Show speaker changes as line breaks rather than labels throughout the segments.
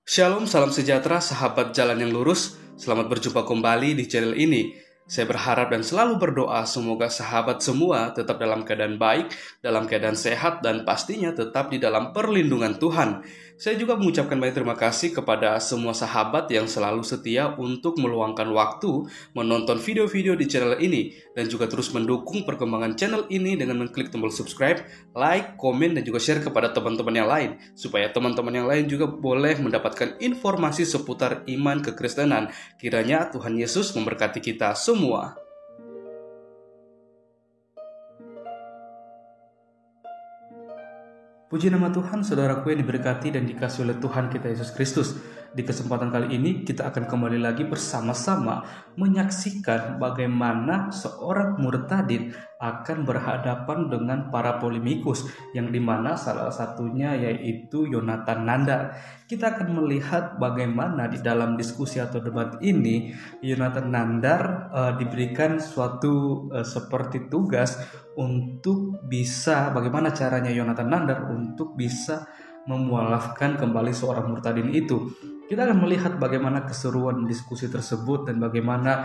Shalom, salam sejahtera, sahabat jalan yang lurus. Selamat berjumpa kembali di channel ini. Saya berharap dan selalu berdoa semoga sahabat semua tetap dalam keadaan baik, dalam keadaan sehat, dan pastinya tetap di dalam perlindungan Tuhan. Saya juga mengucapkan banyak terima kasih kepada semua sahabat yang selalu setia untuk meluangkan waktu menonton video-video di channel ini dan juga terus mendukung perkembangan channel ini dengan mengklik tombol subscribe, like, komen, dan juga share kepada teman-teman yang lain supaya teman-teman yang lain juga boleh mendapatkan informasi seputar iman kekristenan. Kiranya Tuhan Yesus memberkati kita semua. Puji nama Tuhan, saudaraku yang diberkati dan dikasihi oleh Tuhan kita Yesus Kristus. Di kesempatan kali ini kita akan kembali lagi bersama-sama menyaksikan bagaimana seorang murtadin akan berhadapan dengan para polemikus, yang dimana salah satunya yaitu Yonatan Nandar. Kita akan melihat bagaimana di dalam diskusi atau debat ini Yonatan Nandar diberikan suatu seperti tugas untuk bisa, bagaimana caranya Yonatan Nandar untuk bisa memualafkan kembali seorang murtadin itu. Kita akan melihat bagaimana keseruan diskusi tersebut dan bagaimana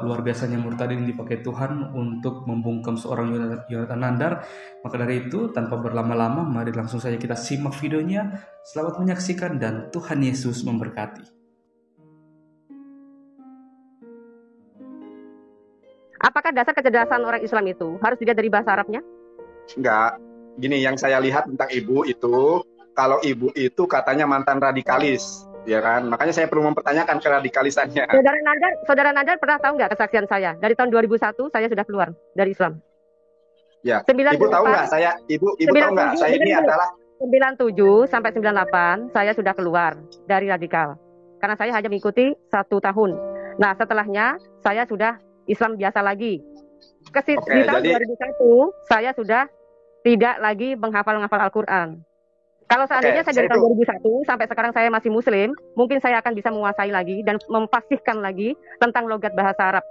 luar biasanya murtadin dipakai Tuhan untuk membungkam seorang Yonatan Nandar. Maka dari itu, tanpa berlama-lama, mari langsung saja kita simak videonya. Selamat menyaksikan dan Tuhan Yesus memberkati.
Apakah dasar kecerdasan orang Islam itu harus dilihat dari bahasa Arabnya?
Enggak. Gini, yang saya lihat tentang ibu itu, kalau ibu itu katanya mantan radikalis, ya kan? Makanya saya perlu mempertanyakan keradikalisannya.
Saudara Nandar pernah tahu nggak kesaksian saya? Dari tahun 2001 saya sudah keluar dari Islam.
Ya. Ibu tahu nggak? Ibu tahu nggak? Saya ini adalah
97 sampai 98 saya sudah keluar dari radikal. Karena saya hanya mengikuti 1 tahun. Nah, setelahnya saya sudah Islam biasa lagi. Di tahun 2001 saya sudah tidak lagi menghafal Al-Quran. Kalau seandainya saya dari tahun 2001 sampai sekarang saya masih Muslim, mungkin saya akan bisa menguasai lagi dan memfasihkan lagi tentang logat bahasa Arab.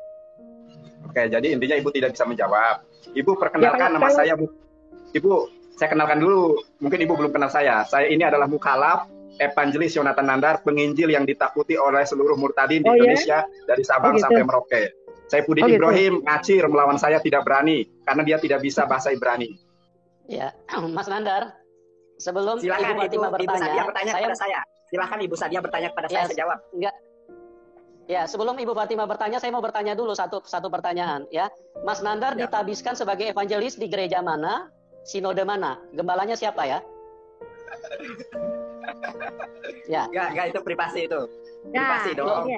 Oke, jadi intinya Ibu tidak bisa menjawab. Ibu perkenalkan nama saya, Bu. Ibu, saya kenalkan dulu. Mungkin Ibu belum kenal saya. Saya ini adalah Mukhalaf Evangelis Yonatan Nandar, penginjil yang ditakuti oleh seluruh murtadin di Indonesia, dari Sabang sampai Merauke. Saya Pudin Ibrahim, ngacir melawan saya tidak berani, karena dia tidak bisa bahasa Ibrani.
Ya, Mas Nandar, sebelum
silakan
Ibu Fatimah bertanya,
kepada saya. Silakan Ibu Sadia bertanya kepada saya jawab.
Enggak. Ya, sebelum Ibu Fatimah bertanya, saya mau bertanya dulu satu pertanyaan, ya. Mas Nandar ditabiskan sebagai evangelis di gereja mana? Sinode mana? Gembalanya siapa ya?
Ya. Enggak, itu privasi itu. Privasi dong.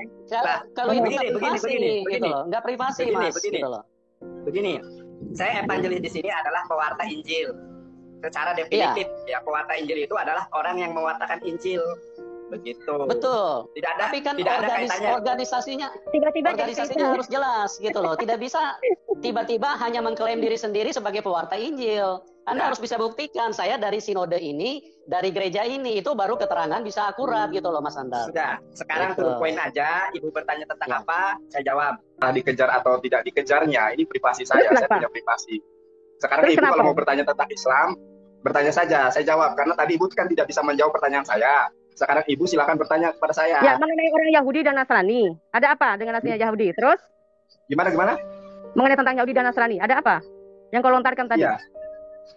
Kalau itu begini, gitu loh. Enggak privasi, Mas, gitu loh.
Begini, saya evangelis di sini adalah pewarta Injil. Secara definitif, ya pewarta Injil itu adalah orang yang mewartakan Injil. Begitu.
Betul. Tapi kan organisasinya harus jelas gitu loh. Tidak bisa tiba-tiba hanya mengklaim diri sendiri sebagai pewarta Injil. Anda harus bisa buktikan saya dari sinode ini, dari gereja ini, itu baru keterangan bisa akurat gitu loh, Mas Nandar.
Sudah, sekarang to the point aja. Ibu bertanya tentang apa, saya jawab.
Dikejar atau tidak dikejarnya, ini privasi saya punya privasi. Sekarang Ibu kalau mau bertanya tentang Islam, bertanya saja, saya jawab. Karena tadi Ibu kan tidak bisa menjawab pertanyaan saya. Sekarang Ibu silakan bertanya kepada saya.
Ya, mengenai orang Yahudi dan Nasrani. Ada apa dengan Nasrani Yahudi? Terus?
Gimana?
Mengenai tentang Yahudi dan Nasrani, ada apa? Yang kau lontarkan tadi.
Ya.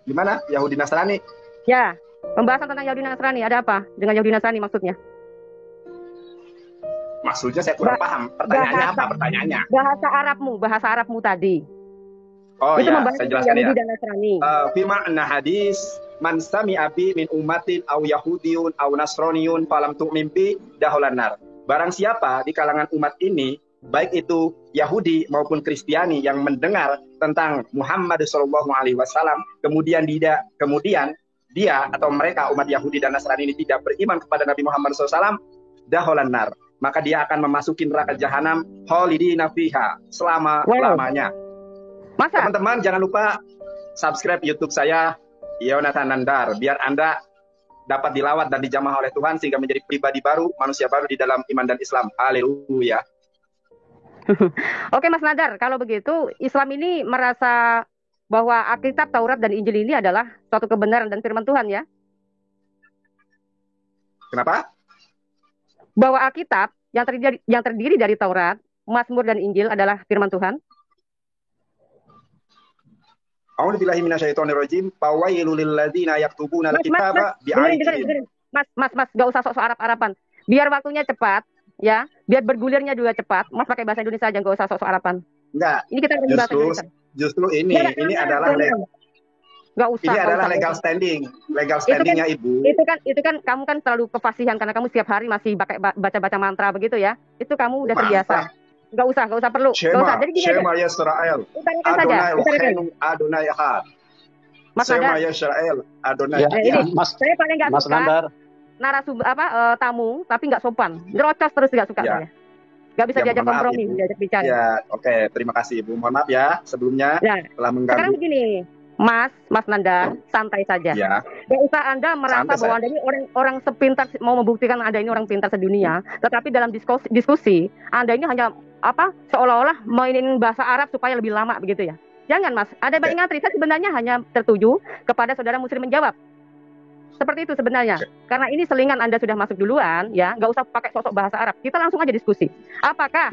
Gimana? Yahudi Nasrani?
Ya, pembahasan tentang Yahudi Nasrani, ada apa dengan Yahudi Nasrani maksudnya?
Maksudnya saya kurang paham. Pertanyaannya apa pertanyaannya?
Bahasa Arabmu tadi.
Oh
itu
ya, saya jelaskan
Yahudi
ya.
Dan Nasrani.
Firman hadis, man sami abi min ummatin au yahudiyun au nasroniyun falam tu'min bi dahulan nar. Barang siapa di kalangan umat ini, baik itu Yahudi maupun Kristiani yang mendengar tentang Muhammad SAW, kemudian dia atau mereka umat Yahudi dan Nasrani ini tidak beriman kepada Nabi Muhammad SAW, dahulan nar, maka dia akan memasuki neraka jahanam khalidina fiha, selama-lamanya. Teman-teman jangan lupa subscribe YouTube saya Yonatan Nandar, biar Anda dapat dilawat dan dijamah oleh Tuhan sehingga menjadi pribadi baru, manusia baru di dalam iman dan Islam. Haleluya.
Oke Mas Nandar, kalau begitu Islam ini merasa bahwa Alkitab, Taurat, dan Injil ini adalah suatu kebenaran dan firman Tuhan ya?
Kenapa?
bahwa Alkitab yang terdiri dari Taurat, Mazmur dan Injil adalah firman Tuhan?
A'udzubillahi minasyaitonirrajim. Fawailul lil ladzina yaktubuna al-kitaba bi'aydihim.
Mas, gak usah sok-sok Arab-Araban. Biar waktunya cepat, ya. Biar bergulirnya juga cepat. Mas pakai bahasa Indonesia aja, gak usah sok-sok Araban.
Enggak.
Ini kita
justru ini adalah
Gak usah.
Ini adalah legal standingnya Ibu.
Itu kan kamu kan terlalu kefasihan karena kamu setiap hari masih baca mantra begitu ya. Itu kamu udah terbiasa. Gak usah perlu. Jadi gini
Shema Yisrael. Adonai Ahad. Shema Yisrael. Adonai.
Saya paling gak suka narasumber tamu tapi nggak sopan. Nerocos terus nggak suka saya. Nggak bisa diajak kompromi, diajak bicara.
Ya, oke. Terima kasih Ibu. Mohon maaf ya sebelumnya telah mengganggu.
Sekarang begini. Mas Nanda, santai saja.
Ya.
Gak usah Anda merasa bahwa Anda ini orang sepintar, mau membuktikan Anda ini orang pintar sedunia. Tetapi dalam diskusi Anda ini hanya seolah-olah mainin bahasa Arab supaya lebih lama begitu ya. Jangan Mas, ada banyak ngantri. Saya sebenarnya hanya tertuju kepada saudara muslim menjawab. Seperti itu sebenarnya. Karena ini selingan Anda sudah masuk duluan, ya, nggak usah pakai sosok bahasa Arab. Kita langsung aja diskusi. Apakah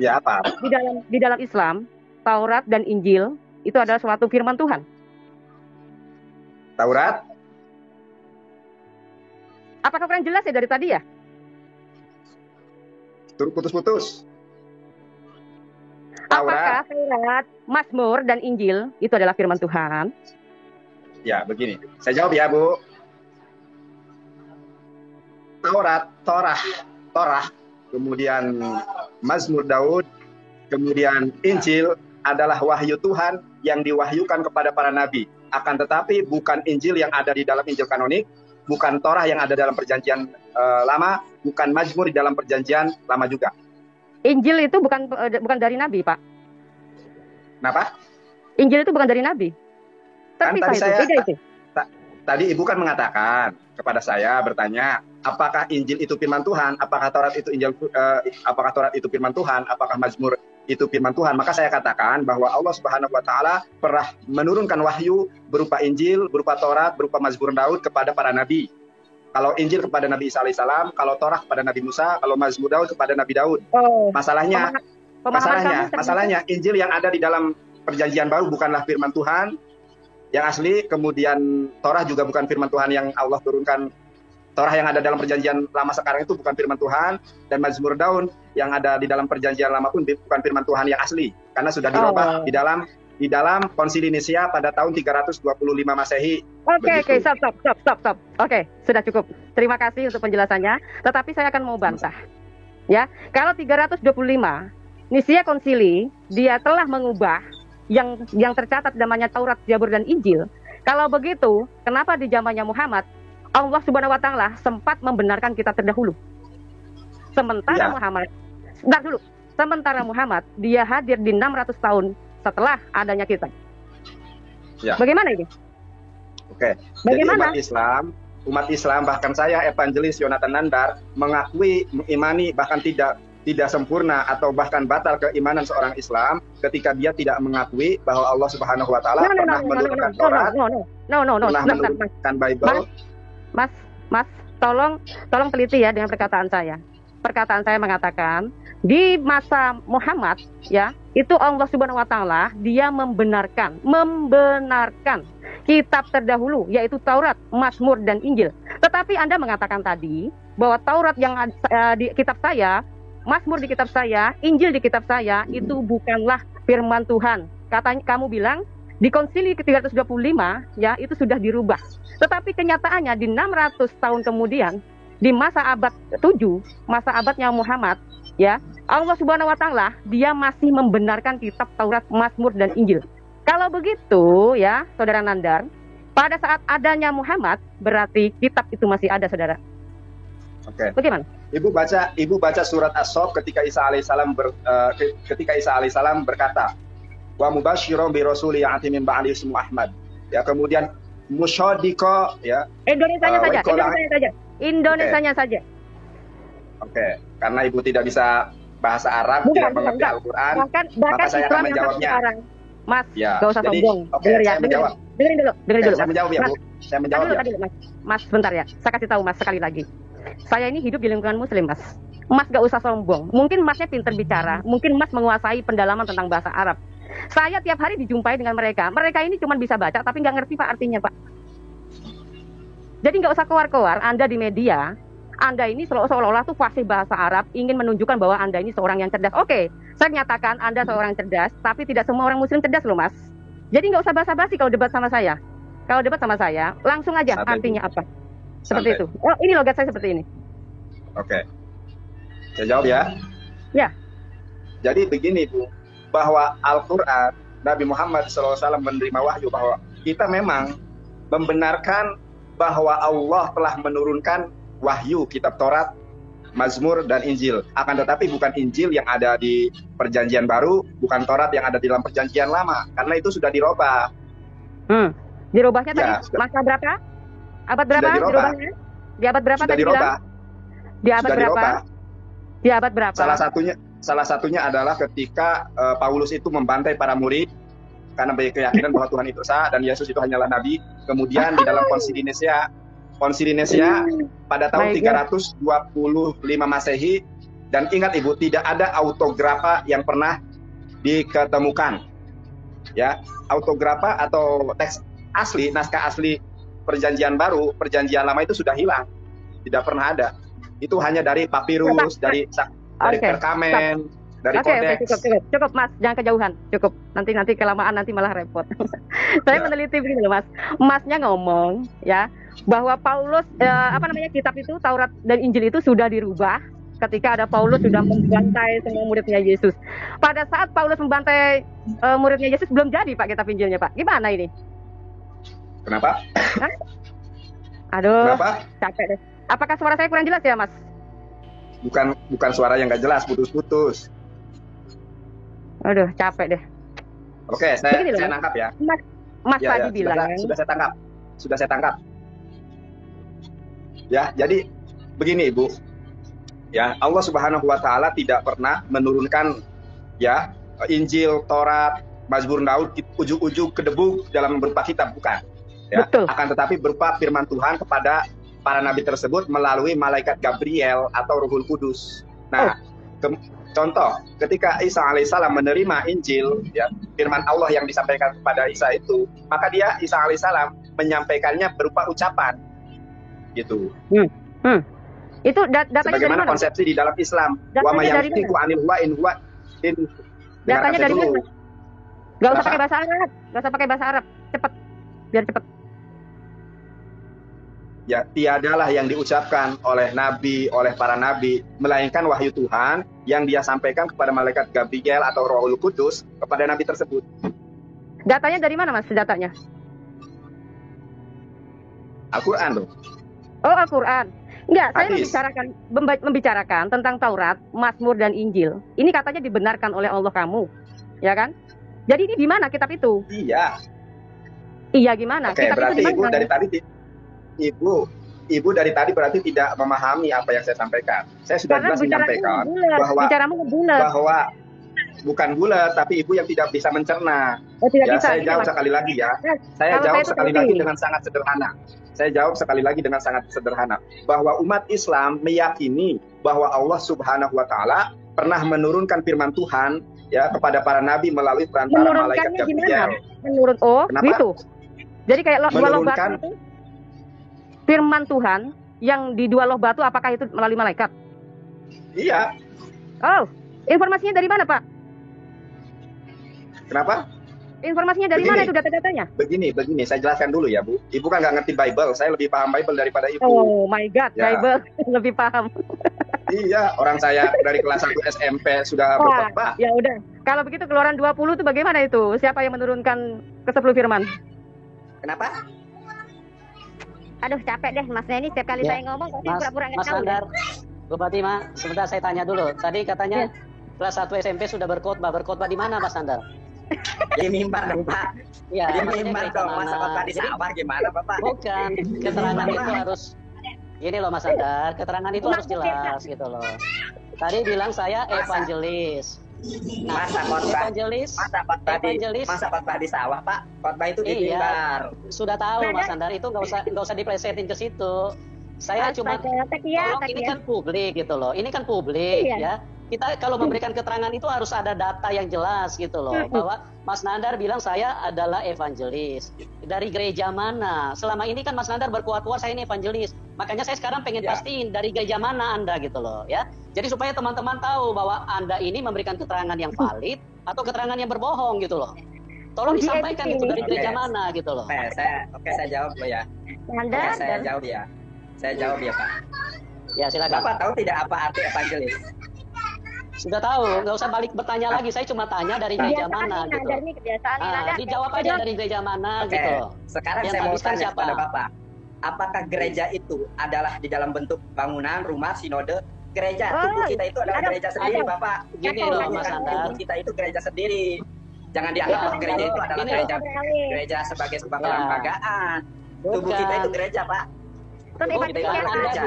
di dalam Islam, Taurat dan Injil itu adalah suatu firman Tuhan?
Taurat.
Apakah kurang jelas ya dari tadi ya?
Putus-putus.
Apakah Taurat, Mazmur dan Injil itu adalah firman Tuhan?
Ya, begini. Saya jawab ya, Bu. Torah, kemudian Mazmur Daud, kemudian Injil adalah wahyu Tuhan yang diwahyukan kepada para nabi. Akan tetapi bukan Injil yang ada di dalam Injil kanonik, bukan Torah yang ada dalam perjanjian lama, bukan Mazmur di dalam perjanjian lama juga.
Injil itu bukan dari nabi, Pak.
Kenapa?
Injil itu bukan dari nabi. Terpisah itu.
Tadi Ibu kan mengatakan kepada saya bertanya, apakah Injil itu firman Tuhan? Apakah Taurat itu firman Tuhan? Apakah Mazmur itu firman Tuhan? Maka saya katakan bahwa Allah Subhanahu wa taala pernah menurunkan wahyu berupa Injil, berupa Taurat, berupa Mazmur Daud kepada para nabi. Kalau Injil kepada Nabi Isa alaihissalam, kalau Torah kepada Nabi Musa, kalau Mazmur Daud kepada Nabi Daud. Masalahnya Injil yang ada di dalam perjanjian baru bukanlah firman Tuhan yang asli, kemudian Torah juga bukan firman Tuhan yang Allah turunkan. Torah yang ada dalam perjanjian lama sekarang itu bukan firman Tuhan, dan Mazmur Daud yang ada di dalam perjanjian lama pun bukan firman Tuhan yang asli, karena sudah dirubah di dalam Konsili Nicea pada tahun 325 Masehi.
Oke, stop. Oke, sudah cukup. Terima kasih untuk penjelasannya. Tetapi saya akan mau bantah. Ya, kalau 325 Nicea Konsili dia telah mengubah yang tercatat namanya Taurat, Zabur dan Injil. Kalau begitu, kenapa di zamannya Muhammad Allah Subhanahu wa taala sempat membenarkan kita terdahulu? Sementara Muhammad dia hadir di 600 tahun setelah adanya kita.
Ya.
Bagaimana ini?
Oke. Bagaimana? Jadi umat Islam bahkan saya evangelis Yonatan Nandar mengakui, mengimani, bahkan tidak sempurna atau bahkan batal keimanan seorang Islam ketika dia tidak mengakui bahwa Allah Subhanahu wa taala pernah menurunkan Taurat, pernah menurunkan Bible.
Mas, tolong teliti ya dengan perkataan saya. Perkataan saya mengatakan di masa Muhammad ya, itu Allah Subhanahu wa taala dia membenarkan kitab terdahulu yaitu Taurat, Mazmur dan Injil. Tetapi Anda mengatakan tadi bahwa Taurat yang di kitab saya, Mazmur di kitab saya, Injil di kitab saya itu bukanlah firman Tuhan. Katanya kamu bilang di Konsili ke-325 ya itu sudah dirubah. Tetapi kenyataannya di 600 tahun kemudian di masa abad 7, masa abadnya Muhammad ya, Allah Subhanahu wa taala dia masih membenarkan kitab Taurat, Mazmur dan Injil. Kalau begitu ya, Saudara Nandar, pada saat adanya Muhammad berarti kitab itu masih ada, Saudara.
Oke.
Bagaimana?
Ibu baca surat As-Saff ketika Isa alaihissalam berkata, wa mubasysyiran bi rasulin ya'ti min ba'di ismuhu Ahmad. Ya, kemudian musyaddiqa ya. Indonesianya saja. Oke, karena Ibu tidak bisa bahasa Arab, tidak mengerti Al-Qur'an, maka saya akan menjawabnya.
Mas, gak usah sombong. Dengerin dulu.
Saya menjawab ya, Bu. Saya menjawab ya.
Mas, sebentar ya. Saya kasih tahu Mas sekali lagi. Saya ini hidup di lingkungan muslim, Mas. Mas gak usah sombong. Mungkin Masnya pinter bicara, mungkin Mas menguasai pendalaman tentang bahasa Arab. Saya tiap hari dijumpai dengan mereka. Mereka ini cuma bisa baca tapi nggak ngerti Pak artinya Pak. Jadi nggak usah keluar-keluar. Anda di media, Anda ini seolah-olah tuh fasih bahasa Arab, ingin menunjukkan bahwa Anda ini seorang yang cerdas. Oke, saya nyatakan Anda seorang cerdas, tapi tidak semua orang Muslim cerdas loh Mas. Jadi nggak usah basa-basi kalau debat sama saya. Kalau debat sama saya, langsung aja artinya apa. Seperti itu. Oh, ini logat saya seperti ini.
Oke. Saya jawab ya.
Ya.
Jadi begini Bu, bahwa Al-Quran, Nabi Muhammad SAW menerima wahyu bahwa kita memang membenarkan bahwa Allah telah menurunkan wahyu, kitab Taurat, Mazmur, dan Injil. Akan tetapi bukan Injil yang ada di Perjanjian Baru, bukan Taurat yang ada di dalam Perjanjian Lama, karena itu sudah dirubah.
Dirubahnya ya, tadi masa berapa? Abad berapa dirubahnya? Di abad berapa
sudah
tadi
dirubah.
bilang? Di abad
sudah
berapa?
Dirubah.
Di abad berapa?
Salah satunya adalah ketika Paulus itu membantai para murid karena berkeyakinan bahwa Tuhan itu esa dan Yesus itu hanyalah nabi. Kemudian di dalam Konsili Nisia pada tahun 325 Masehi, dan ingat Ibu, tidak ada autografa yang pernah diketemukan. Ya, autografa atau teks asli, naskah asli Perjanjian Baru, Perjanjian Lama itu sudah hilang. Tidak pernah ada. Itu hanya dari papirus, dari perkamen, dari kodeks.
Cukup Mas, jangan kejauhan. Cukup. Nanti kelamaan nanti malah repot. Saya meneliti begini loh Mas. Masnya ngomong ya bahwa Paulus kitab itu Taurat dan Injil itu sudah dirubah ketika ada Paulus sudah membantai semua muridnya Yesus. Pada saat Paulus membantai muridnya Yesus belum jadi Pak kitab Injilnya Pak. Gimana ini?
Kenapa?
Hah? Aduh.
Kenapa?
Capek deh. Apakah suara saya kurang jelas ya Mas?
Bukan suara yang nggak jelas, putus-putus.
Aduh, capek deh.
Oke, saya nangkap ya.
Mas ya, tadi bilang.
Sudah saya tangkap. Ya, jadi begini Ibu. Ya, Allah Subhanahu wa taala tidak pernah menurunkan ya Injil, Taurat, Mazmur, Daud ujug-ujug ke debu dalam berupa kitab, bukan. Ya, betul. Akan tetapi berupa firman Tuhan kepada para nabi tersebut melalui malaikat Gabriel atau Ruhul Kudus. Nah, contoh ketika Isa alaihissalam menerima Injil, ya, firman Allah yang disampaikan kepada Isa itu, maka Isa alaihissalam menyampaikannya berupa ucapan, gitu.
Itu datanya
sebagaimana
dari mana?
Konsepsi di dalam Islam. Wa ma yantiqu anil hawa in huwa in.
Datanya dari mana? Gak usah pakai bahasa Arab, cepet, biar cepet.
Ya, tiadalah yang diucapkan oleh nabi, oleh para nabi, melainkan wahyu Tuhan yang dia sampaikan kepada malaikat Gabriel atau Rohul Kudus kepada nabi tersebut.
Datanya dari mana Mas? Datanya?
Al-Quran loh.
Oh, Al-Quran. Enggak, saya membicarakan tentang Taurat, Mazmur, dan Injil. Ini katanya dibenarkan oleh Allah kamu, ya kan? Jadi ini di mana kitab itu?
Iya.
Iya gimana?
Oke,
kitab
berarti
itu
Ibu dari tadi Ibu dari tadi berarti tidak memahami apa yang saya sampaikan. Saya sudah jelas menyampaikan bahwa bukan bulat, tapi Ibu yang tidak bisa mencerna. Saya jawab sekali lagi ya. Saya jawab sekali lagi dengan sangat sederhana. Saya jawab sekali lagi dengan sangat sederhana. Bahwa umat Islam meyakini bahwa Allah Subhanahu wa taala pernah menurunkan firman Tuhan ya kepada para nabi melalui perantara malaikat Gabriel.
Gitu. Jadi kayak dua loh batu itu, firman Tuhan yang di dua loh batu, apakah itu melalui malaikat?
Iya.
Oh, informasinya dari mana Pak?
Kenapa?
Informasinya dari mana itu data-datanya?
Begini, saya jelaskan dulu ya Bu. Ibu kan nggak ngerti Bible, saya lebih paham Bible daripada Ibu.
Oh my God, ya. Bible lebih paham.
Iya, orang saya dari kelas 1 SMP sudah berkhotbah.
Ya udah, kalau begitu Keluaran 20 itu bagaimana itu? Siapa yang menurunkan ke-10 firman?
Kenapa?
Aduh, capek deh Mas Neni, setiap kali saya ngomong tapi pura-pura nggak tahu.
Mas Andar, Bu Fatima, sebentar saya tanya dulu. Tadi katanya kelas 1 SMP sudah berkhotbah di mana Mas Andar?
Di mimbar dong Pak.
Ya,
di mimbar dong, masa khotbah di sawah gimana Bapak?
Bukan, keterangan itu harus gini loh Mas Andar, keterangan itu harus jelas gitu loh. Tadi bilang saya evangelis.
Nah, masa khotbah di sawah Pak? Khotbah itu di mimbar.
Sudah tahu Mas Andar, itu nggak usah diplesetin ke situ. Saya cuma tolong, ini kan publik gitu loh. Ini kan publik ya. Kita kalau memberikan keterangan itu harus ada data yang jelas gitu loh, bahwa Mas Nandar bilang saya adalah evangelis. Dari gereja mana? Selama ini kan Mas Nandar berkuat-kuat saya ini evangelis. Makanya saya sekarang pengen pastiin dari gereja mana Anda gitu loh ya. Jadi supaya teman-teman tahu bahwa Anda ini memberikan keterangan yang valid atau keterangan yang berbohong gitu loh. Tolong disampaikan itu dari gereja mana gitu loh.
Saya jawab dulu ya. Saya jawab ya Pak.
Ya silakan.
Bapak tahu tidak apa arti evangelis?
Sudah tahu, nggak usah balik bertanya lagi. Saya cuma tanya dari gereja mana gitu. Dijawab aja dari gereja mana gitu.
Sekarang saya mau tanya kepada Bapak, apakah gereja itu adalah di dalam bentuk bangunan, rumah, sinode? Gereja, tubuh kita itu adalah gereja sendiri, Bapak.
Gini loh Mas Nandar.
Tubuh kita itu gereja sendiri. Jangan dianggap gereja itu adalah gereja sebagai sebuah kelembagaan. Tubuh kita itu gereja, Pak. Tubuh kita itu gereja.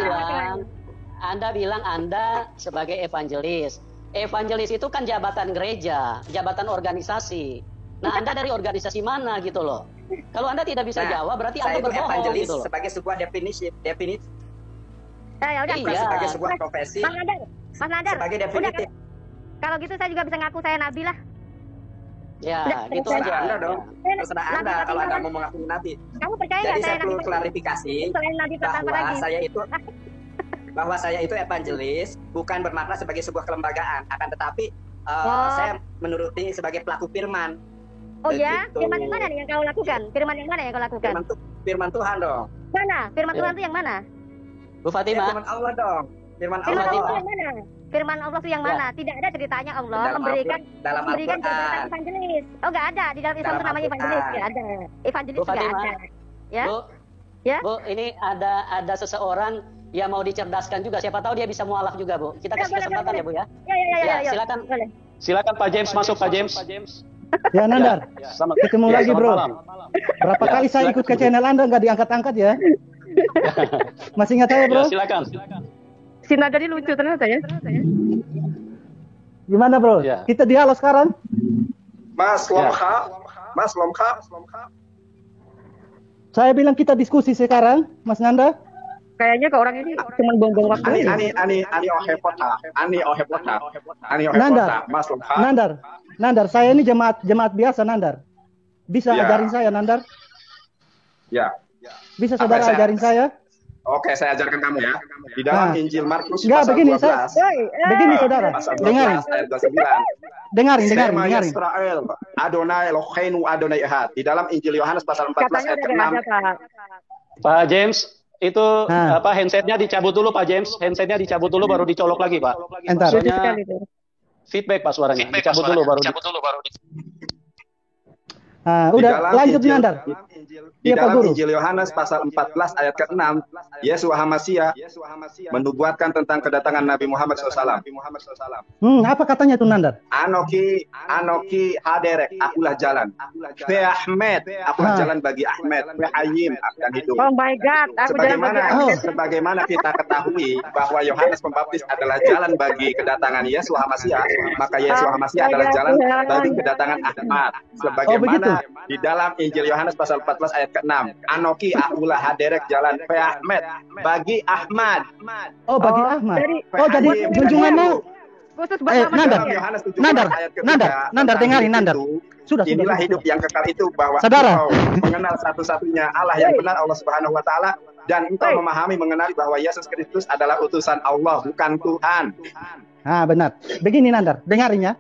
Anda bilang Anda sebagai evangelis. Evangelis itu kan jabatan gereja, jabatan organisasi. Nah, Anda dari organisasi mana gitu loh? Kalau Anda tidak bisa jawab, berarti Anda berbohong
evangelis
gitu loh.
Sebagai sebuah definisi.
Ya udah.
Sebagai sebuah profesi.
Mas Nandar.
Sebagai definitif.
Kalau gitu saya juga bisa ngaku saya nabi lah.
Ya, gitu
terserah
aja.
Anda dong. Terserah Anda kalau Anda mau mengaku nabi.
Kamu percaya
Jadi
nggak saya
saya perlu
nabi?
klarifikasi
Selain nabi
bahwa saya itu evangelis bukan bermakna sebagai sebuah kelembagaan, akan tetapi saya menuruti sebagai pelaku firman.
Oh ya, firman yang mana nih yang kau lakukan? Firman yang mana yang kau lakukan?
Firman Tuhan dong.
Mana? Firman Tuhan itu yang mana?
Bu Fatimah.
Firman Allah dong. Firman
Allah
Allah.
itu yang mana? Firman Allah itu yang mana? Tidak ada ceritanya Allah memberikan jabatan evangelis. Oh nggak ada di dalam Islam itu namanya evangelis, nggak ada. Evangelis nggak ada. Ya.
Bu, ini ada seseorang yang mau dicerdaskan juga. Siapa tahu dia bisa mualaf juga, Bu. Kita kasih kesempatan ya, Bu ya. Ya, silakan. Silakan Pak James masuk, Pak James.
Ya Nandar, ketemu lagi bro. Berapa kali saya ikut ke channel Anda nggak diangkat-angkat ya? Masih ingat saya bro?
Ya, silakan.
Si Nandar ini lucu ternyata ya.
Gimana bro?
Ya.
Kita dialog sekarang?
Mas Lomka.
Saya bilang kita diskusi sekarang, Mas Nanda.
Kayaknya ke orang ini cuma buang-buang waktu.
Ani ohepota. Mas Lomka.
Nandar, saya ini jemaat biasa Nandar. Bisa ajarin saya Nandar?
Ya.
Bisa saudara ajarin saya?
Oke, saya ajarkan kamu ya. Di dalam Injil Markus
pasal 12. Begini saudara, dengarin.
Israel, Adonai Eloheinu Adonai Ehad. Di dalam Injil Yohanes pasal 14 ayat ke-6.
Pak James, itu handsetnya dicabut dulu Pak James. Handsetnya dicabut dulu baru dicolok lagi Pak.
Entar.
Soalnya feedback Pak suaranya. Dicabut dulu baru.
Udah lanjut Nandar.
Di dalam Injil Yohanes pasal 14 ayat ke-6, Yeshua HaMashiach menubuatkan tentang kedatangan Nabi Muhammad SAW.
Apa katanya tuh Nandar?
Anoki haderek, akulah jalan. Fe Ahmed, akulah jalan bagi Ahmed. Fe Hayim, dan hidup.
Oh my God, aku jalan bagi Ahmed.
Sebagaimana kita ketahui bahwa Yohanes Pembaptis adalah jalan bagi kedatangan Yeshua HaMashiach, maka Yeshua HaMashiach adalah jalan bagi kedatangan Ahmad. Sebagaimana di dalam Injil Yohanes pasal 14 ayat ke-6, Anoki akulah haderek jalan Fe Ahmed, bagi Ahmad.
Oh, bagi Ahmad. Jadi junjungannya
khusus buat
Nandar, dengarin Nandar. Sudah.
Inilah hidup yang kekal itu, bahwa
saudara
engkau mengenal satu-satunya Allah yang benar, Allah Subhanahu wa taala, dan engkau memahami mengenali bahwa Yesus Kristus adalah utusan Allah, bukan Tuhan.
Benar. Begini Nandar, dengarin ya.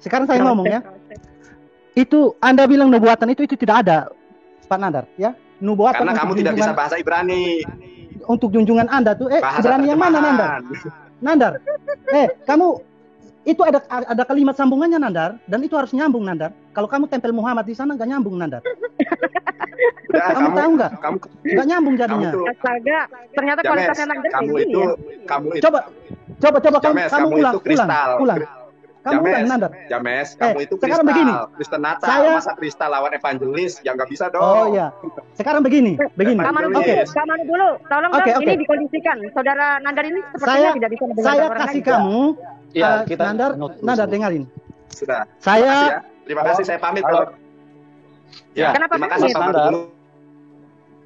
Sekarang saya ngomong ya. Itu Anda bilang nubuatan itu tidak ada, Pak Nandar, ya? Nubuatan
karena kamu tidak bisa bahasa Ibrani.
Untuk junjungan Anda tuh, Ibrani yang mana Nandar? Kamu itu ada kalimat sambungannya Nandar, dan itu harus nyambung Nandar. Kalau kamu tempel Muhammad di sana nggak nyambung Nandar. Kamu tahu nggak? Nggak nyambung jadinya.
Astaga, ternyata kualitasnya Nandar
kamu itu.
Coba kamu ulang. Kamu
ulang
Nandar.
James, kamu itu
sekarang begini.
Kristen Natal, masa Kristen lawan evangelis, ya nggak bisa dong.
Oh iya. Sekarang begini.
Kamanu dulu, tolong dong ini dikondisikan. Saudara Nandar ini sepertinya tidak bisa mendengar.
Saya kasih kamu, Nandar dengarin.
Sudah. Terima kasih, saya pamit.
Ya.
Terima kasih Nandar.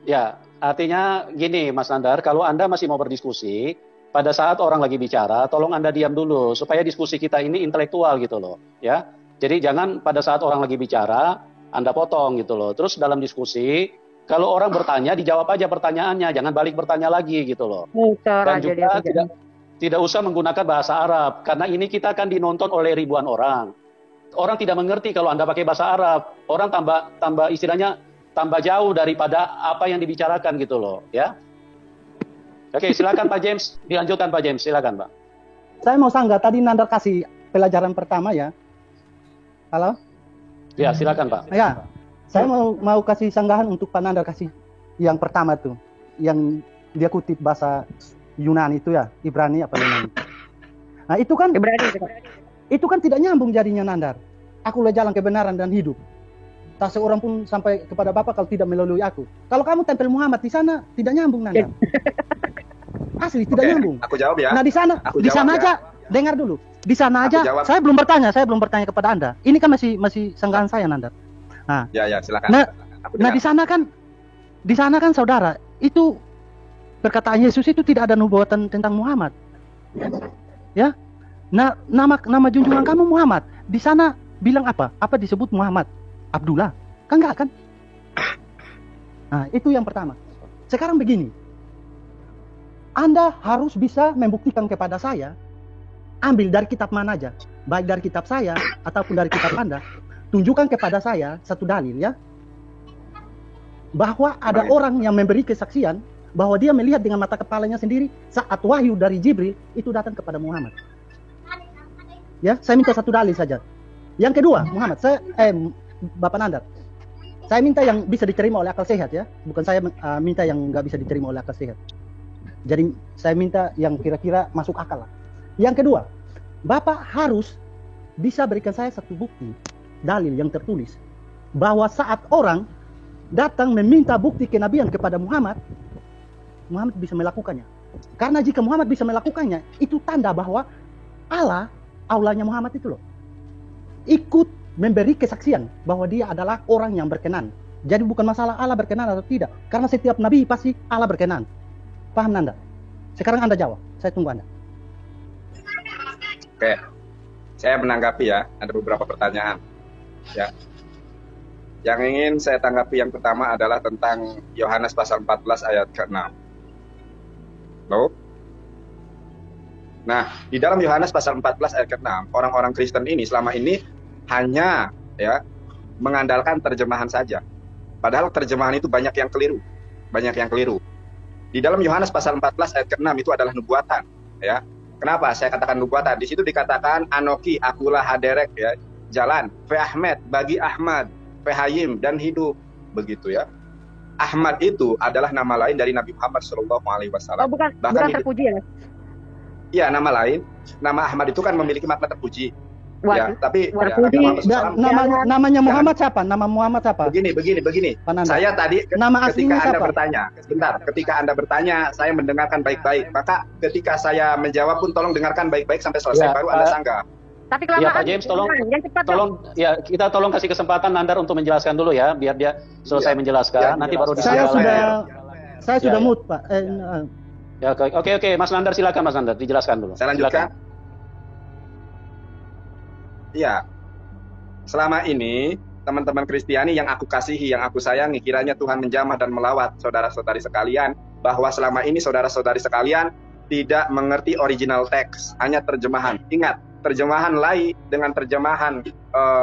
Ya,
Artinya gini Mas Nandar, kalau Anda masih mau berdiskusi, pada saat orang lagi bicara, tolong Anda diam dulu supaya diskusi kita ini intelektual gitu loh, ya. Jadi jangan pada saat orang lagi bicara Anda potong gitu loh. Terus dalam diskusi, kalau orang bertanya dijawab aja pertanyaannya, jangan balik bertanya lagi gitu loh. Dan juga tidak usah menggunakan bahasa Arab karena ini kita akan dinonton oleh ribuan orang. Orang tidak mengerti kalau Anda pakai bahasa Arab. Orang tambah istilahnya tambah jauh daripada apa yang dibicarakan gitu loh, ya. Oke, silakan Pak James, dilanjutkan Pak James, silakan Pak.
Saya mau sanggah tadi Nandar kasih pelajaran pertama ya. Halo?
Ya, silakan Pak.
Ya, saya mau kasih sanggahan untuk Pak Nandar kasih yang pertama tuh, yang dia kutip bahasa Yunani itu ya, Ibrani apa Yunani. Nah itu kan itu kan tidak nyambung jadinya Nandar. Akulah jalan kebenaran dan hidup. Tak seorang pun sampai kepada Bapa kalau tidak melalui aku. Kalau kamu tempel Muhammad di sana tidak nyambung Nandar. Asli tidak nyambung.
Aku jawab ya.
Nah di sana aja dengar dulu. Di sana aja saya belum bertanya kepada Anda. Ini kan masih sanggahan saya Nandar. Nah,
ya silakan.
Nah di sana kan saudara, itu perkataan Yesus itu tidak ada nubuatan tentang Muhammad. Ya. Nah, nama junjungan kamu Muhammad. Di sana bilang apa? Apa disebut Muhammad? Abdullah. Kan enggak kan? Nah, itu yang pertama. Sekarang begini. Anda harus bisa membuktikan kepada saya, ambil dari kitab mana aja, baik dari kitab saya ataupun dari kitab Anda, tunjukkan kepada saya satu dalil ya, bahwa ada orang yang memberi kesaksian bahwa dia melihat dengan mata kepalanya sendiri saat wahyu dari Jibril itu datang kepada Muhammad. Ya, saya minta satu dalil saja. Yang kedua, Muhammad, Bapak Nandar, saya minta yang bisa diterima oleh akal sehat ya, bukan saya minta yang nggak bisa diterima oleh akal sehat. Jadi saya minta yang kira-kira masuk akal lah. Yang kedua, Bapak harus bisa berikan saya satu bukti, dalil yang tertulis, bahwa saat orang datang meminta bukti kenabian kepada Muhammad, Muhammad bisa melakukannya. Karena jika Muhammad bisa melakukannya, itu tanda bahwa Allahnya Muhammad itu loh, ikut memberi kesaksian bahwa dia adalah orang yang berkenan. Jadi bukan masalah Allah berkenan atau tidak, karena setiap nabi pasti Allah berkenan. Paham Nanda? Sekarang Anda jawab, saya tunggu Anda.
Oke, saya menanggapi ya, ada beberapa pertanyaan. Ya, yang ingin saya tanggapi yang pertama adalah tentang Yohanes pasal 14 ayat ke-6. Loh? Nah, di dalam Yohanes pasal 14 ayat ke-6, orang-orang Kristen ini selama ini hanya ya mengandalkan terjemahan saja. Padahal terjemahan itu banyak yang keliru. Di dalam Yohanes pasal 14 ayat ke-6 itu adalah nubuatan, ya. Kenapa saya katakan nubuatan? Di situ dikatakan Anoki, akulah haderek ya, jalan, Fe Ahmed, bagi Ahmad, Fe Hayim dan hidup, begitu ya. Ahmad itu adalah nama lain dari Nabi Muhammad SAW.
Oh, bukan terpuji ya?
Iya, nama lain. Nama Ahmad itu kan memiliki makna terpuji. Ya, tapi
namanya Muhammad siapa? Nama Muhammad siapa?
Begini. Saya tadi ketika Anda bertanya, saya mendengarkan baik-baik. Maka ketika saya menjawab pun tolong dengarkan baik-baik sampai selesai baru Anda sanggah.
Tapi kelamaan.
Ya Pak James, kita tolong kasih kesempatan Nandar untuk menjelaskan dulu ya, biar dia selesai menjelaskan. Nanti baru
saya sudah mute Pak.
Ya, oke, Mas Nandar silakan Mas Nandar dijelaskan dulu.
Saya lanjutkan. Iya, selama ini teman-teman Kristiani yang aku kasihi, yang aku sayangi, kiranya Tuhan menjamah dan melawat saudara-saudari sekalian, bahwa selama ini saudara-saudari sekalian tidak mengerti original teks, hanya terjemahan. Ingat, terjemahan lain dengan terjemahan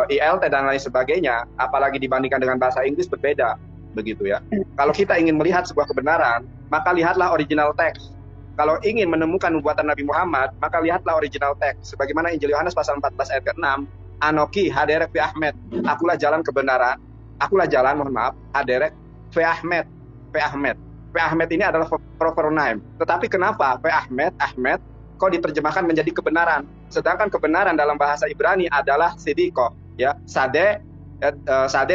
ILT dan lain sebagainya, apalagi dibandingkan dengan bahasa Inggris berbeda, begitu ya. Kalau kita ingin melihat sebuah kebenaran, maka lihatlah original teks. Kalau ingin menemukan nubuatan Nabi Muhammad, maka lihatlah original teks. Sebagaimana Injil Yohanes pasal 14 ayat ke-6, Anoki haderek fi Ahmed, akulah jalan kebenaran, haderek fi Ahmed. Fi Ahmed ini adalah pronoun. Tetapi kenapa fi Ahmed kok diterjemahkan menjadi kebenaran? Sedangkan kebenaran dalam bahasa Ibrani adalah sidiko, ya. Sade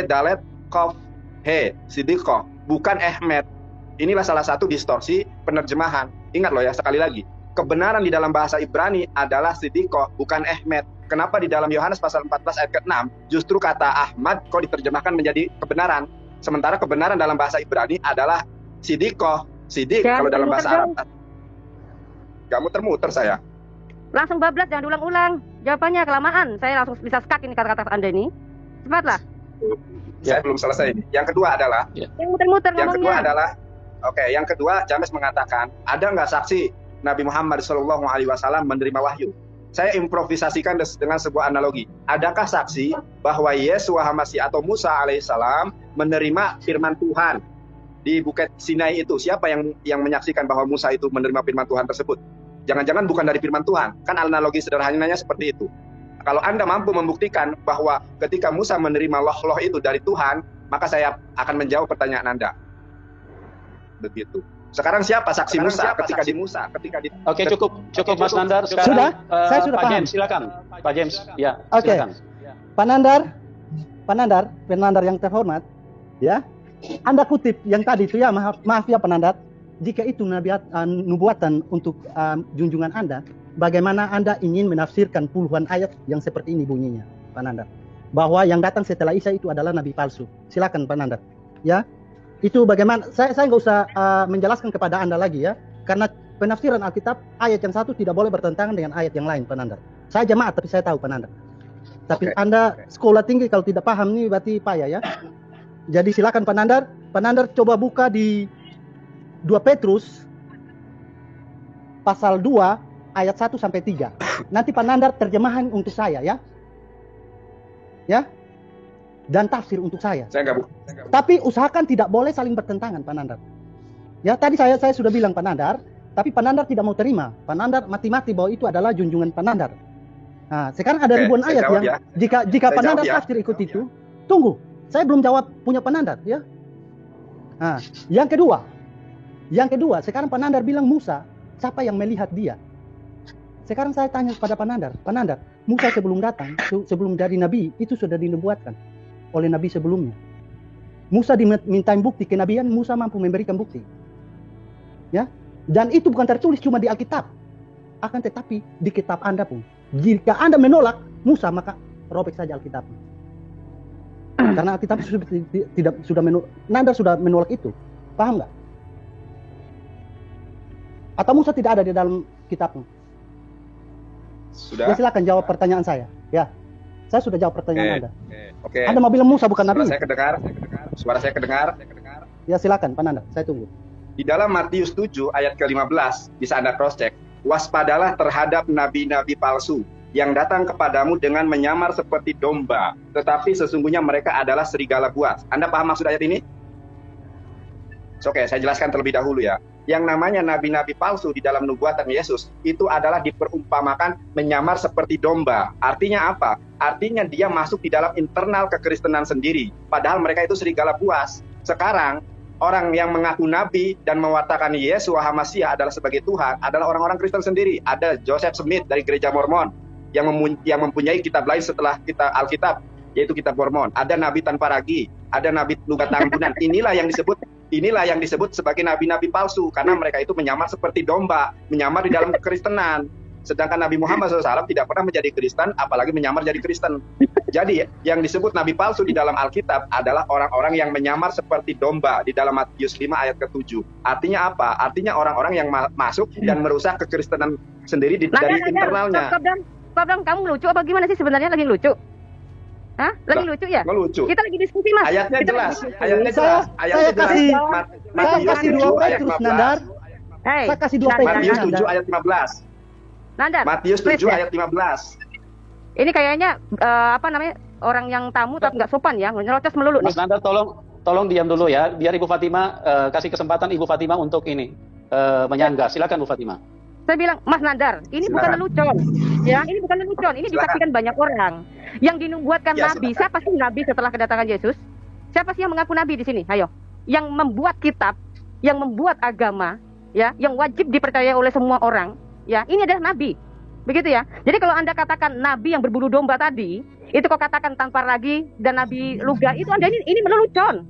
dalet kof he, sidiko, bukan Ahmed. Inilah salah satu distorsi penerjemahan. Ingat loh ya, sekali lagi. Kebenaran di dalam bahasa Ibrani adalah sidiko, bukan Ahmed. Kenapa di dalam Yohanes pasal 14 ayat ke-6 justru kata Ahmad kok diterjemahkan menjadi kebenaran? Sementara kebenaran dalam bahasa Ibrani adalah Sidikoh, sidik kalau dalam bahasa Arab. Gak muter-muter saya.
Langsung bablas, jangan diulang-ulang. Jawabannya kelamaan. Saya langsung bisa skak ini kata-kata Anda ini. Cepatlah.
Saya belum selesai. Yang kedua adalah
yang muter-muter ngomongnya.
Yang kedua adalah yang kedua James mengatakan, ada nggak saksi Nabi Muhammad SAW menerima wahyu? Saya improvisasikan dengan sebuah analogi. Adakah saksi bahwa Yesua HaMasih atau Musa alaihissalam menerima firman Tuhan di Bukit Sinai itu? Siapa yang menyaksikan bahwa Musa itu menerima firman Tuhan tersebut? Jangan-jangan bukan dari firman Tuhan. Kan analogi sederhananya seperti itu. Kalau Anda mampu membuktikan bahwa ketika Musa menerima loh itu dari Tuhan, maka saya akan menjawab pertanyaan Anda. Begitu. Sekarang siapa saksi Musa ketika di Musa?
Oke, cukup Mas Nandar. Sekarang
saya sudah
Pak
paham.
James, silakan. Pak James, ya.
Oke.
Silakan.
Pak Nandar yang terhormat, ya. Anda kutip yang tadi itu ya, maaf ya Pak Nandar. Jika itu nubuatan untuk junjungan Anda, bagaimana Anda ingin menafsirkan puluhan ayat yang seperti ini bunyinya, Pak Nandar? Bahwa yang datang setelah Isa itu adalah nabi palsu. Silakan Pak Nandar. Ya. Itu bagaimana, saya nggak usah menjelaskan kepada Anda lagi ya, karena penafsiran Alkitab, ayat yang satu tidak boleh bertentangan dengan ayat yang lain, Pak Nandar. Saya jemaat, tapi saya tahu, Pak Nandar. Tapi Anda sekolah tinggi, kalau tidak paham nih berarti payah ya. Jadi silakan Pak Nandar. Pak Nandar coba buka di 2 Petrus, pasal 2, ayat 1 sampai 3. Nanti Pak Nandar terjemahan untuk saya ya. Ya. Dan tafsir untuk saya. Tapi usahakan tidak boleh saling bertentangan, Pak Nandar. Ya, tadi saya sudah bilang Pak Nandar, tapi Pak Nandar tidak mau terima. Pak Nandar mati-mati bahwa itu adalah junjungan Pak Nandar. Nah, sekarang ada ribuan ayat yang jika Pak Nandar tafsir ikut itu, tunggu. Saya belum jawab punya Pak Nandar, ya. Nah, yang kedua, sekarang Pak Nandar bilang Musa, siapa yang melihat dia? Sekarang saya tanya kepada Pak Nandar, Musa sebelum datang, sebelum jadi nabi, itu sudah dinubuatkan oleh nabi sebelumnya. Musa dimintain bukti kenabian, Musa mampu memberikan bukti. Ya, dan itu bukan tertulis cuma di Alkitab. Akan tetapi di kitab Anda pun. Jika Anda menolak Musa, maka robek saja Alkitab. Karena Alkitab Nanda sudah menolak itu. Paham nggak? Atau Musa tidak ada di dalam kitabmu?
Sudah.
Ya, silakan jawab pertanyaan saya. Ya. Saya sudah jawab pertanyaan Anda.
Oke.
Anda mau bilang Musa bukan nabi?
Suara saya kedengar.
Ya silakan, Pak Nanda, saya tunggu.
Di dalam Matius 7 ayat ke-15 bisa Anda cross check. Waspadalah terhadap nabi-nabi palsu yang datang kepadamu dengan menyamar seperti domba, tetapi sesungguhnya mereka adalah serigala buas. Anda paham maksud ayat ini? Oke, saya jelaskan terlebih dahulu ya. Yang namanya nabi-nabi palsu di dalam nubuatan Yesus itu adalah diperumpamakan menyamar seperti domba. Artinya apa? Artinya dia masuk di dalam internal kekristenan sendiri. Padahal mereka itu serigala buas. Sekarang orang yang mengaku nabi dan mewartakan Yesua HaMasih adalah sebagai Tuhan adalah orang-orang Kristen sendiri. Ada Joseph Smith dari gereja Mormon yang mempunyai kitab lain setelah Alkitab, yaitu kitab Mormon. Ada nabi tanpa ragi, ada nabi lugat tambunan. Inilah yang disebut sebagai nabi-nabi palsu, karena mereka itu menyamar seperti domba, menyamar di dalam kekristenan. Sedangkan Nabi Muhammad SAW tidak pernah menjadi Kristen, apalagi menyamar jadi Kristen. Jadi yang disebut nabi palsu di dalam Alkitab adalah orang-orang yang menyamar seperti domba di dalam Matius 5 ayat ke-7. Artinya apa? Artinya orang-orang yang masuk dan merusak kekristenan sendiri dari internalnya.
Stop, kamu lucu apa gimana sih sebenarnya? Lagi lucu? Hah? Lagi lucu ya?
Melucu.
Kita lagi diskusi, Mas.
Ayatnya jelas.
Saya kasih 2 Petrus, Nandar. Saya kasih 2 Petrus.
Matius 7 ayat 15.
Nandar.
Matius 7 ayat 15.
Ini kayaknya orang yang tamu tapi nggak sopan ya, nyerocos melulu nih.
Mas Nandar, tolong diam dulu ya, biar Ibu Fatima kasih kesempatan Ibu Fatima untuk ini menyanggah. Silakan Bu Fatima.
Saya bilang, Mas Nandar, ini bukan lelucon. Ya, ini bukan lelucon. Ini disaksikan banyak orang. Yang dinubuatkan nabi. Siapa sih nabi setelah kedatangan Yesus? Siapa sih yang mengaku nabi di sini? Ayo. Yang membuat kitab, yang membuat agama, ya, yang wajib dipercaya oleh semua orang, ya, ini adalah nabi. Begitu ya. Jadi kalau Anda katakan nabi yang berbulu domba tadi, itu kok katakan tanpa ragi dan nabi luga, itu Anda ini melelucon.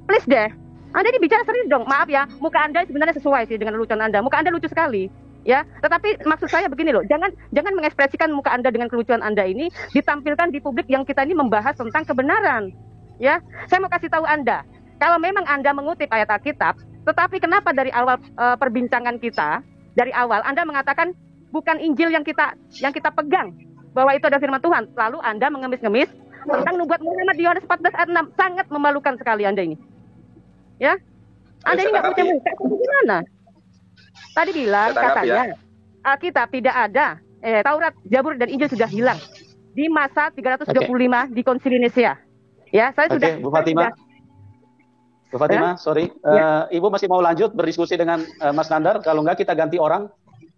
Please deh. Anda ini bicara serius dong. Maaf ya, muka Anda sebenarnya sesuai sih dengan lelucon Anda. Muka Anda lucu sekali. Ya, tetapi maksud saya begini loh, jangan mengekspresikan muka Anda dengan kelucuan Anda ini ditampilkan di publik yang kita ini membahas tentang kebenaran. Ya, saya mau kasih tahu Anda, kalau memang Anda mengutip ayat Alkitab, Tetapi kenapa dari awal perbincangan kita, dari awal Anda mengatakan bukan Injil yang kita pegang, bahwa itu ada firman Tuhan. Lalu Anda mengemis-ngemis tentang nubuat Muhammad di Yohanes 14 ayat 6. Sangat memalukan sekali Anda ini. Ya? Anda ini nggak punya muka, gimana? Tadi bilang katanya Alkitab tidak ada, Taurat, Zabur dan Injil sudah hilang di masa 335 di Konsili Nisea. Ya, saya sudah.
Bu Fatima. Bu Fatima, sorry. Ibu masih mau lanjut berdiskusi dengan Mas Nandar? Kalau enggak kita ganti orang.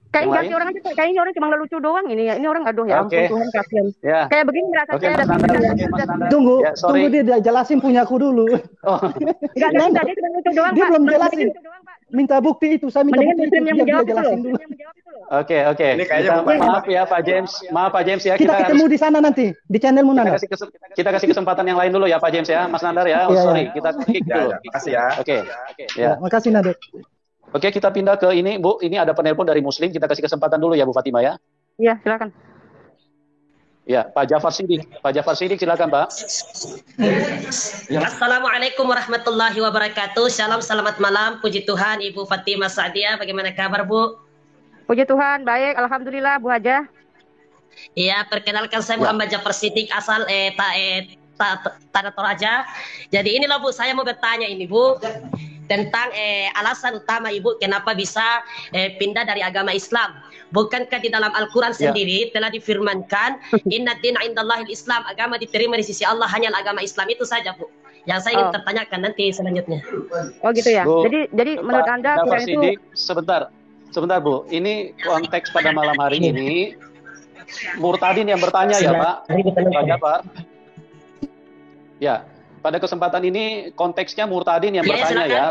Kayaknya ganti orang aja, kayaknya orang cuma lelucu doang ini. Ini orang aduh ya ampun Tuhan kasihan. Ya. Kayak begini merasa saya ada.
Tunggu dia jelasin punyaku dulu.
Oh. Enggak ada, dia cuma lelucu doang,
Dia belum jelasin. Minta bukti itu, saya minta bukti itu, dia jelasin dulu.
Oke. Maaf ya Pak James ya.
Kita ketemu di sana nanti di channelmu Nandar.
Kita kasih kesempatan yang lain dulu ya Pak James ya, Mas Nandar ya. Sorry, kita klik dulu.
Makasih ya.
Oke. Ya.
Makasih Nandar.
Oke, kita pindah ke ini, Bu. Ini ada penelpon dari Muslim. Kita kasih kesempatan dulu ya, Bu Fatima ya.
Iya, silakan.
Ya, Pak Jafar Sidik. Pak Jafar Sidik, silakan, Pak.
Ya. Assalamualaikum warahmatullahi wabarakatuh. Shalom, selamat malam. Puji Tuhan, Ibu Fatima Sa'diyah. Bagaimana kabar, Bu?
Puji Tuhan, baik. Alhamdulillah, Bu Haja.
Iya, perkenalkan saya Muhammad Jafar Sidik, asal Tanah Toraja. Jadi inilah, Bu, saya mau bertanya ini, Bu. Tentang alasan utama Ibu kenapa bisa pindah dari agama Islam. Bukankah di dalam Al-Quran sendiri telah difirmankan inna dina indallahil Islam, agama diterima di sisi Allah hanya agama Islam. Itu saja, Bu, yang saya ingin tertanyakan nanti selanjutnya.
Oh gitu ya. Bu, jadi menurut Anda
Jafar Sidik, sebentar Bu, ini konteks pada malam hari ini Murtadin yang bertanya ya Pak Jafar. Ya, pada kesempatan ini konteksnya Murtadin yang bertanya ya,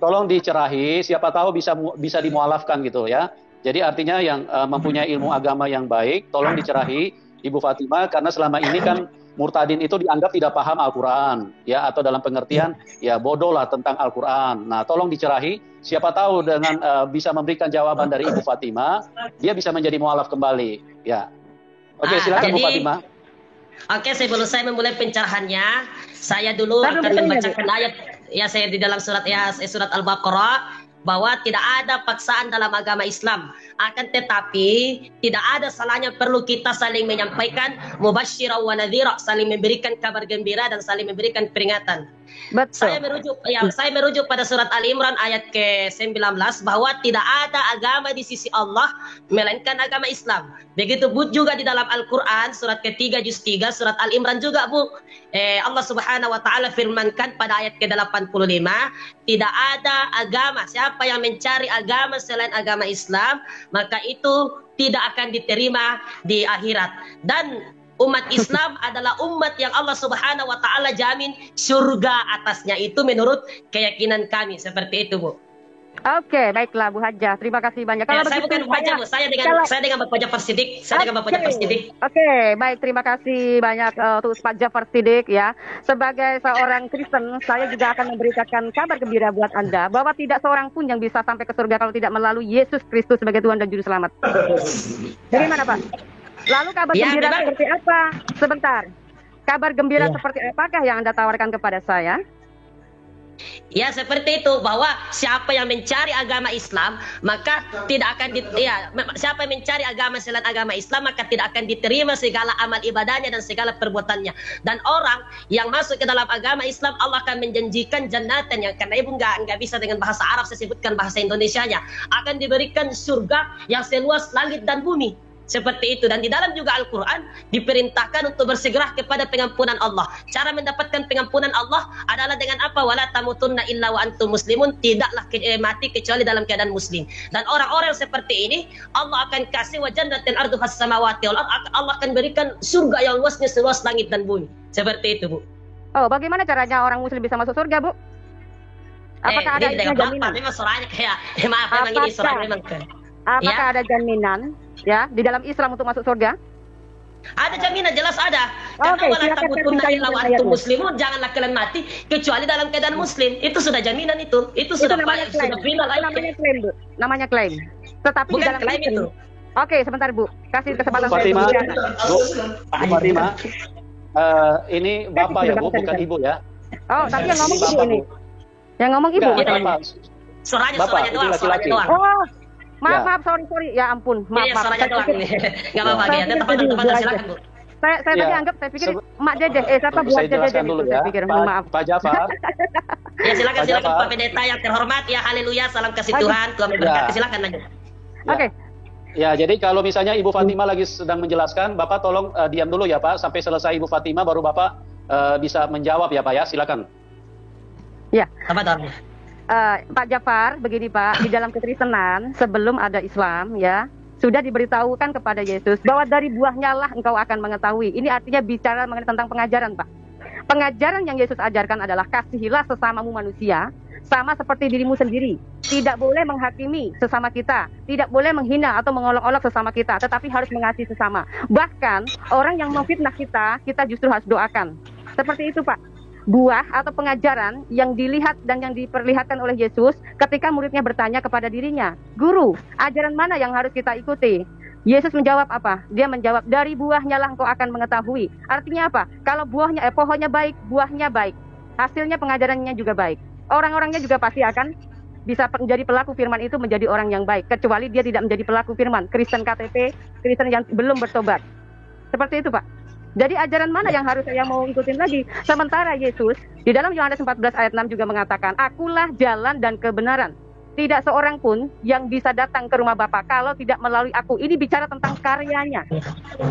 tolong dicerahi, siapa tahu bisa dimualafkan gitu ya. Jadi artinya yang mempunyai ilmu agama yang baik, tolong dicerahi Ibu Fatima, karena selama ini kan Murtadin itu dianggap tidak paham Al-Quran ya, atau dalam pengertian ya bodoh lah tentang Al-Quran. Nah, tolong dicerahi, siapa tahu dengan bisa memberikan jawaban dari Ibu Fatima, dia bisa menjadi mualaf kembali ya. Oke, silakan Bu Fatima.
Oke, sebelum saya memulai pencerahannya, saya dulu akan membacakan ayat ya saya di dalam surat Al-Baqarah bahwa tidak ada paksaan dalam agama Islam. Akan tetapi tidak ada salahnya perlu kita saling menyampaikan mubasysyiran wa nadhira, saling memberikan kabar gembira dan saling memberikan peringatan.
Betul.
Saya merujuk pada surat Ali Imran ayat ke-19 bahwa tidak ada agama di sisi Allah melainkan agama Islam. Begitu Bu juga di dalam Al-Quran surat ke-3 juz 3 surat Ali Imran juga Bu. Allah Subhanahu wa taala firmankan pada ayat ke-85, tidak ada agama, siapa yang mencari agama selain agama Islam, maka itu tidak akan diterima di akhirat. Dan umat Islam adalah umat yang Allah Subhanahu wa taala jamin surga atasnya, itu menurut keyakinan kami. Seperti itu, Bu.
Oke, baiklah Bu Haja. Terima kasih banyak.
Kalau saya bukan Bu Haja, Bu. Saya dengan Bapak Jafar Sidik. Oke,
baik. Terima kasih banyak untuk Pak Jafar Sidik ya. Sebagai seorang Kristen, saya juga akan memberikan kabar gembira buat Anda bahwa tidak seorang pun yang bisa sampai ke surga kalau tidak melalui Yesus Kristus sebagai Tuhan dan Juru Selamat. Dari mana, Pak? Lalu kabar gembira seperti apa? Sebentar. Kabar gembira seperti apakah yang Anda tawarkan kepada saya?
Ya, seperti itu, bahwa siapa yang mencari agama Islam maka tidak akan siapa yang mencari agama selain agama Islam maka tidak akan diterima segala amal ibadahnya dan segala perbuatannya. Dan orang yang masuk ke dalam agama Islam Allah akan menjanjikan jannatan, yang karena Ibu nggak bisa dengan bahasa Arab, saya sebutkan bahasa Indonesianya, akan diberikan surga yang seluas langit dan bumi. Seperti itu. Dan di dalam juga Al-Quran diperintahkan untuk bersegera kepada pengampunan Allah. Cara mendapatkan pengampunan Allah adalah dengan apa? Wala tamutunna illa wa antum muslimun, tidaklah mati kecuali dalam keadaan muslim. Dan orang-orang seperti ini Allah akan kasih wa jannatin arduhas samawati wal ardh, Allah akan berikan surga yang luasnya seluas langit dan bumi. Seperti itu, Bu.
Oh, bagaimana caranya orang muslim bisa masuk surga, Bu? Apakah ada jaminan?
Memang suaranya kayak maaf, memang ini suaranya memang
apakah ada jaminan ya di dalam Islam untuk masuk surga?
Ada jaminan, jelas ada. Karena wala tamutunna illa wa antum muslimun, janganlah kalian mati kecuali dalam keadaan muslim. Itu sudah jaminan itu. Itu sudah final.
Namanya klaim, Bu. Namanya klaim. Tetapi
bukan
di dalam
klaim itu.
Oke, sebentar, Bu. Kasih kesempatan
Fatima,
saya.
Bu Fatima. Ini Bapak ya, Bu, bukan Ibu ya.
Oh, tapi yang ngomong Ibu ini. Yang ngomong ibu.
Suaranya doang, suaranya doang.
Oh, maaf, sorry. Ya ampun, maaf.
Suaranya doang ini. Enggak apa-apa, ya. Teman silakan, Bu.
Saya tadi saya pikir Mak Dede, siapa buat Dede
dulu
itu,
ya.
saya pikir,
maaf. Pak Jafar.
Ya silakan Pak Pendeta yang terhormat, ya haleluya, salam kasih Tuhan, Tuhan memberkati, silakan lanjut.
Oke.
Ya, jadi kalau misalnya Ibu Fatima lagi sedang menjelaskan, Bapak tolong diam dulu ya Pak, sampai selesai Ibu Fatima baru Bapak bisa menjawab ya Pak ya, silakan.
Ya.
Apa
Pak Jafar, begini Pak, di dalam kekristenan sebelum ada Islam ya, sudah diberitahukan kepada Yesus bahwa dari buahnya lah engkau akan mengetahui. Ini artinya bicara mengenai tentang pengajaran Pak. Pengajaran yang Yesus ajarkan adalah kasihilah sesamamu manusia sama seperti dirimu sendiri. Tidak boleh menghakimi sesama kita, tidak boleh menghina atau mengolok-olok sesama kita, tetapi harus mengasihi sesama. Bahkan orang yang memfitnah kita justru harus doakan. Seperti itu Pak. Buah atau pengajaran yang dilihat dan yang diperlihatkan oleh Yesus ketika muridnya bertanya kepada dirinya, Guru, ajaran mana yang harus kita ikuti? Yesus menjawab apa? Dia menjawab, dari buahnya lah engkau akan mengetahui. Artinya apa? Kalau pohonnya baik, buahnya baik. Hasilnya pengajarannya juga baik. Orang-orangnya juga pasti akan bisa menjadi pelaku firman itu menjadi orang yang baik. Kecuali dia tidak menjadi pelaku firman. Kristen KTP, Kristen yang belum bertobat. Seperti itu Pak. Jadi ajaran mana yang harus saya mau ikutin lagi? Sementara Yesus di dalam Yohanes 14 ayat 6 juga mengatakan, akulah jalan dan kebenaran. Tidak seorang pun yang bisa datang ke rumah Bapa kalau tidak melalui aku. Ini bicara tentang karyanya,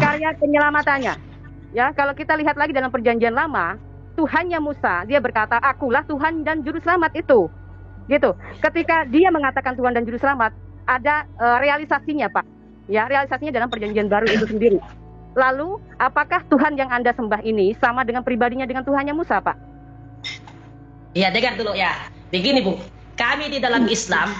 karya penyelamatannya. Ya, kalau kita lihat lagi dalam perjanjian lama, Tuhannya Musa, dia berkata, akulah Tuhan dan Juru Selamat itu. Gitu. Ketika dia mengatakan Tuhan dan Juru Selamat, ada realisasinya Pak. Ya, realisasinya dalam perjanjian baru itu sendiri. Lalu, apakah Tuhan yang Anda sembah ini sama dengan pribadinya dengan Tuhannya Musa, Pak?
Ya, dengar dulu ya. Begini, Bu. Kami di dalam Islam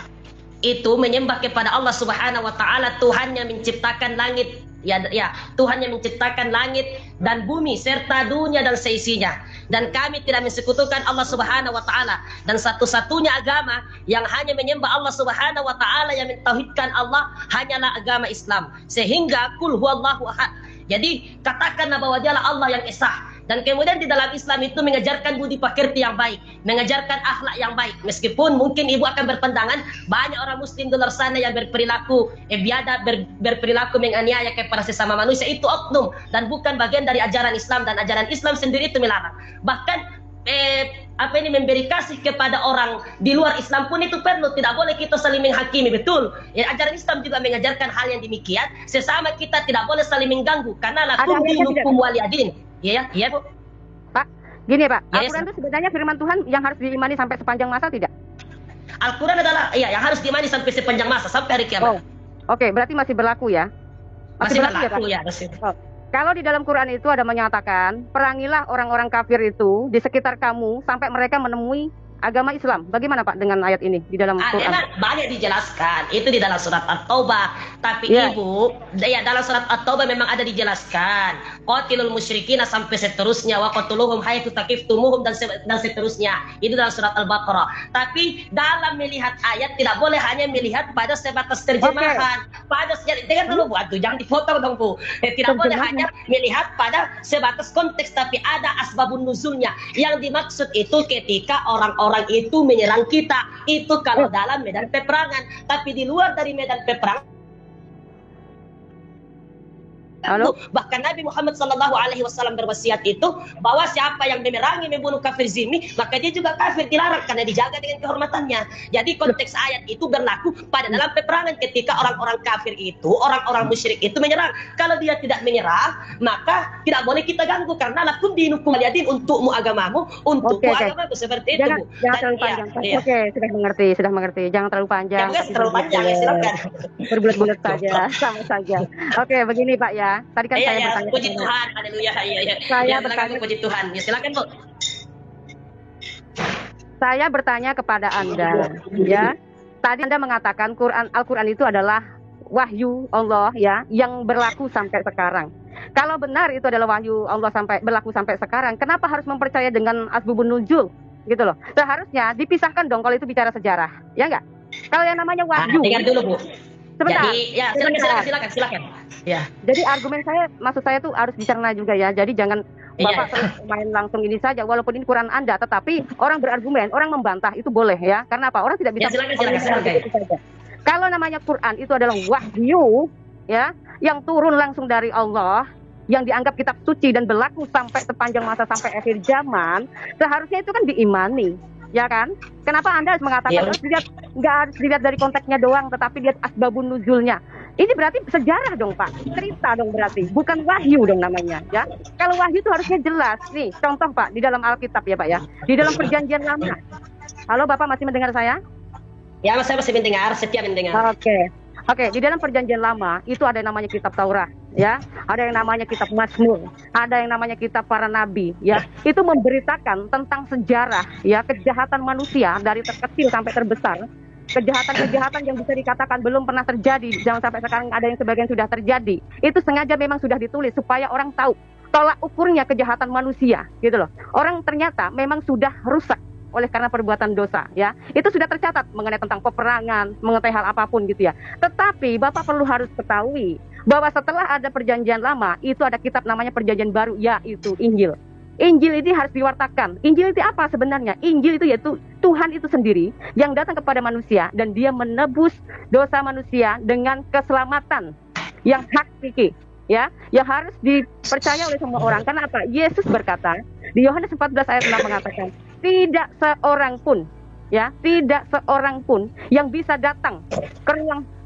itu menyembah kepada Allah Subhanahu wa taala, Tuhan yang menciptakan langit. Ya, Tuhan yang menciptakan langit dan bumi serta dunia dan seisinya. Dan kami tidak mensekutukan Allah Subhanahu wa taala. Dan satu-satunya agama yang hanya menyembah Allah Subhanahu wa taala, yang mentauhidkan Allah, hanyalah agama Islam. Sehingga qul huwallahu ahad. Jadi katakanlah bahwa dialah Allah yang esa. Dan kemudian di dalam Islam itu mengajarkan budi pekerti yang baik, mengajarkan akhlak yang baik. Meskipun mungkin ibu akan berpandangan banyak orang muslim di luar sana yang berperilaku biadab, berperilaku menganiaya kepada sesama manusia, itu oknum dan bukan bagian dari ajaran Islam, dan ajaran Islam sendiri itu melarang. Bahkan memberi kasih kepada orang di luar Islam pun itu perlu, tidak boleh kita saling menghakimi, betul. Ya, ajaran Islam juga mengajarkan hal yang demikian. Sesama kita tidak boleh saling mengganggu, karena lakum dinukum waliyadin. Iya Bu.
Pak, gini Pak, Al-Quran itu sebenarnya firman Tuhan yang harus diimani sampai sepanjang masa tidak?
Al-Quran adalah yang harus diimani sampai sepanjang masa, sampai hari kiamat.
Oke, berarti masih berlaku ya?
Masih berlaku ya.
Kalau di dalam Quran itu ada menyatakan, perangilah orang-orang kafir itu di sekitar kamu sampai mereka menemui agama Islam. Bagaimana Pak dengan ayat ini di dalam Quran?
Banyak dijelaskan. Itu di dalam surat At-Taubah. Tapi Ibu, dalam surat At-Taubah memang ada dijelaskan. Qatilul musyrikina sampai seterusnya, wa qatuluhum haythu taqiftumuhum dan seterusnya. Itu dalam surat Al-Baqarah. Tapi dalam melihat ayat tidak boleh hanya melihat pada sebatas terjemahan. Dengar dulu Bu, jangan dipotong dong Bu. Tidak boleh hanya melihat pada sebatas konteks, tapi ada asbabun nuzulnya. Yang dimaksud itu ketika orang-orang itu menyerang kita, itu kalau dalam medan peperangan. Tapi di luar dari medan peperangan, bahkan Nabi Muhammad SAW berwasiat itu bahwa siapa yang memerangi, membunuh kafir zimmi, maka dia juga kafir, dilarang karena dijaga dengan kehormatannya. Jadi konteks ayat itu berlaku pada dalam peperangan ketika orang-orang kafir itu, orang-orang musyrik itu menyerang. Kalau dia tidak menyerang, maka tidak boleh kita ganggu, karena lakum dinukum waliyadin, untukmu agamamu, untukmu agamamu, seperti itu.
Jangan terlalu panjang. Oke, sudah mengerti. Jangan terlalu panjang.
Jangan terlalu panjang, ya silakan.
Berbulat-bulat saja, sama saja. Oke, begini Pak ya. Tadi kan saya bertanya.
Puji Tuhan, haleluya.
Saya bertanya,
puji Tuhan. Ya, silakan Bu.
Saya bertanya kepada Anda, ya. Tadi Anda mengatakan Al-Quran itu adalah wahyu Allah ya, yang berlaku sampai sekarang. Kalau benar itu adalah wahyu Allah berlaku sampai sekarang, kenapa harus mempercaya dengan asbabun nuzul? Gitu loh. Seharusnya dipisahkan dong kalau itu bicara sejarah, ya enggak? Kalau yang namanya wahyu.
Dengar dulu Bu.
Sebentar.
Jadi, silakan. Ya.
Jadi argumen saya, maksud saya tuh harus dicerna juga ya. Jadi jangan Bapak terus main langsung ini saja, walaupun ini Quran Anda, tetapi orang berargumen, orang membantah itu boleh ya. Karena apa? Orang tidak bisa.
Silakan.
Kalau namanya Quran itu adalah wahyu, ya, yang turun langsung dari Allah, yang dianggap kitab suci dan berlaku sampai sepanjang masa sampai akhir zaman, seharusnya itu kan diimani, ya kan? Kenapa Anda harus mengatakan nggak harus dilihat dari konteksnya doang, tetapi lihat asbabun nuzulnya? Ini berarti sejarah dong Pak, cerita dong berarti, bukan wahyu dong namanya ya. Kalau wahyu itu harusnya jelas. Nih contoh Pak, di dalam Alkitab ya Pak ya, di dalam Perjanjian Lama. Halo Bapak masih mendengar saya?
Ya, saya masih mendengar, setia mendengar.
Oke, di dalam Perjanjian Lama itu ada yang namanya kitab Taurat ya, ada yang namanya kitab Mazmur, ada yang namanya kitab para nabi ya. Itu memberitakan tentang sejarah ya, kejahatan manusia dari terkecil sampai terbesar. Kejahatan-kejahatan yang bisa dikatakan belum pernah terjadi, jangan sampai sekarang ada yang sebagian sudah terjadi. Itu sengaja memang sudah ditulis supaya orang tahu tolak ukurnya kejahatan manusia, gitu loh. Orang ternyata memang sudah rusak oleh karena perbuatan dosa, ya. Itu sudah tercatat mengenai tentang peperangan, mengenai hal apapun gitu ya. Tetapi Bapak perlu harus ketahui bahwa setelah ada Perjanjian Lama, itu ada kitab namanya Perjanjian Baru, yaitu Injil. Injil ini harus diwartakan. Injil itu apa sebenarnya? Injil itu yaitu Tuhan itu sendiri yang datang kepada manusia dan dia menebus dosa manusia dengan keselamatan yang hakiki, ya, yang harus dipercaya oleh semua orang. Karena apa? Yesus berkata di Yohanes 14 ayat 6 mengatakan, tidak seorang pun, ya, tidak seorang pun yang bisa datang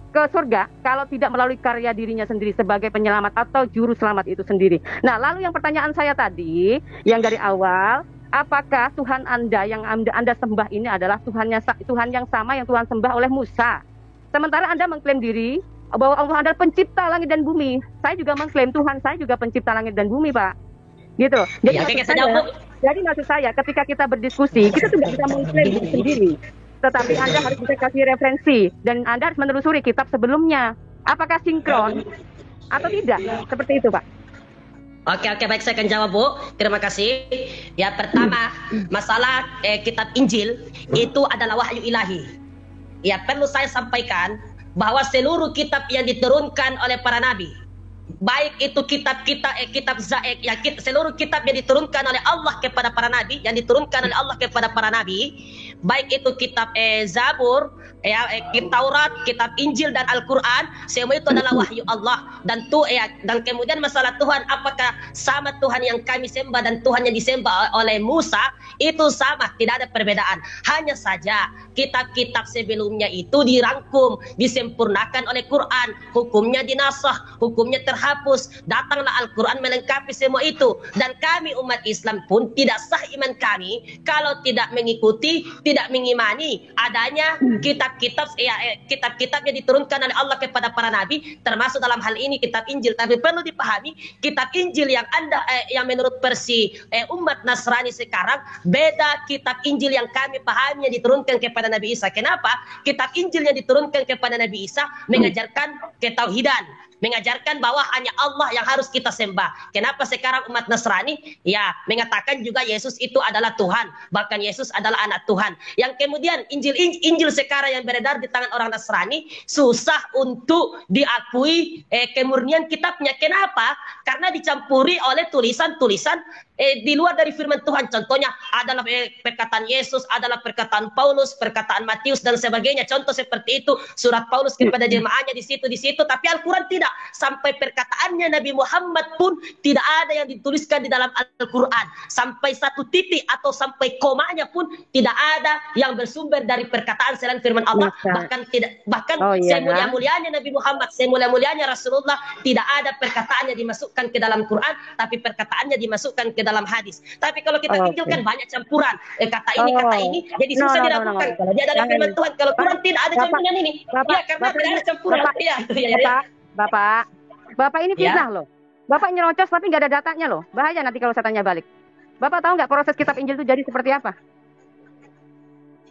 ke surga kalau tidak melalui karya dirinya sendiri sebagai penyelamat atau juru selamat itu sendiri. Nah, lalu yang pertanyaan saya tadi, yang dari awal, apakah Tuhan Anda yang Anda sembah ini adalah Tuhan yang sama yang Tuhan sembah oleh Musa? Sementara Anda mengklaim diri bahwa Allah adalah pencipta langit dan bumi. Saya juga mengklaim Tuhan saya juga pencipta langit dan bumi, Pak. Gitu. Jadi maksud saya ketika kita berdiskusi, kita tidak bisa mengklaim diri sendiri. Tetapi Anda harus bisa kasih referensi dan Anda harus menelusuri kitab sebelumnya. Apakah sinkron atau tidak? Seperti itu, Pak.
Oke, baik, saya akan jawab, Bu. Terima kasih. Ya, pertama, masalah kitab Injil itu adalah wahyu ilahi. Ya, perlu saya sampaikan bahwa seluruh kitab yang diturunkan oleh para nabi, baik itu seluruh kitab yang diturunkan oleh Allah kepada para nabi, kepada para nabi, baik itu kitab Zabur, Taurat, kitab Injil dan Al-Quran, semua itu adalah wahyu Allah. Dan kemudian masalah Tuhan, apakah sama Tuhan yang kami sembah dan Tuhan yang disembah oleh Musa, itu sama, tidak ada perbedaan. Hanya saja kitab-kitab sebelumnya itu dirangkum, disempurnakan oleh Quran, hukumnya dinasah, hukumnya terhapus, datanglah Al-Quran melengkapi semua itu. Dan kami umat Islam pun tidak sah iman kami kalau tidak mengikuti, tidak mengimani adanya kitab-kitab yang diturunkan oleh Allah kepada para nabi, termasuk dalam hal ini kitab Injil. Tapi perlu dipahami, kitab Injil yang menurut versi umat Nasrani sekarang beda kitab Injil yang kami pahami yang diturunkan kepada Nabi Isa. Kenapa? Kitab Injil yang diturunkan kepada Nabi Isa mengajarkan ketauhidan, mengajarkan bahwa hanya Allah yang harus kita sembah. Kenapa sekarang umat Nasrani mengatakan juga Yesus itu adalah Tuhan, bahkan Yesus adalah anak Tuhan. Yang kemudian Injil sekarang yang beredar di tangan orang Nasrani susah untuk diakui kemurnian kitabnya. Kenapa? Karena dicampuri oleh tulisan-tulisan di luar dari firman Tuhan. Contohnya adalah perkataan Yesus, adalah perkataan Paulus, perkataan Matius dan sebagainya. Contoh seperti itu, surat Paulus kepada jemaahnya di situ, tapi Al-Quran tidak. Sampai perkataannya Nabi Muhammad pun tidak ada yang dituliskan di dalam Al-Quran. Sampai satu titik atau sampai komanya pun tidak ada yang bersumber dari perkataan selain firman Allah. Bahkan semulia-mulianya Nabi Muhammad, semulia-mulianya Rasulullah, tidak ada perkataannya dimasukkan ke dalam Quran, tapi perkataannya dimasukkan ke dalam hadis. Tapi kalau kita Injil kan banyak campuran, kata ini, jadi susah diragukan. Kalau dia adalah firman Tuhan, kalau Quran tidak ada campuran ini. Ya, karena tidak ada campuran.
Bapak ini fitnah loh. Bapak nyerocos tapi nggak ada datanya loh. Bahaya nanti kalau saya tanya balik. Bapak tahu nggak proses kitab Injil itu jadi seperti apa?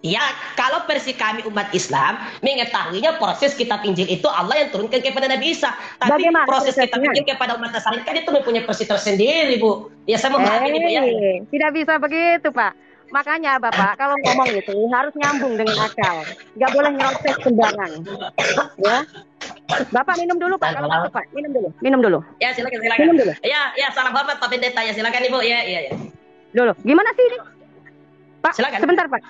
Ya, kalau versi kami umat Islam mengetahuinya proses kitab Injil itu Allah yang turunkan kepada Nabi Isa. Tapi bagaimana proses kitab Injil kepada umat Nasrani kan itu mempunyai versi tersendiri, Bu. Ya, saya memahami ini, Bu, ya.
Tidak bisa begitu, Pak. Makanya Bapak kalau ngomong itu harus nyambung dengan akal. Nggak boleh nyerocos sembarangan. Ya. Bapak minum dulu Pak, kalau masuk Pak, minum dulu.
Ya silakan.
Minum dulu.
Ya salam hormat Pak Pendeta ya, silakan Ibu. Ya.
Dulu, gimana sih ini? Pak,
silakan.
Sebentar Pak.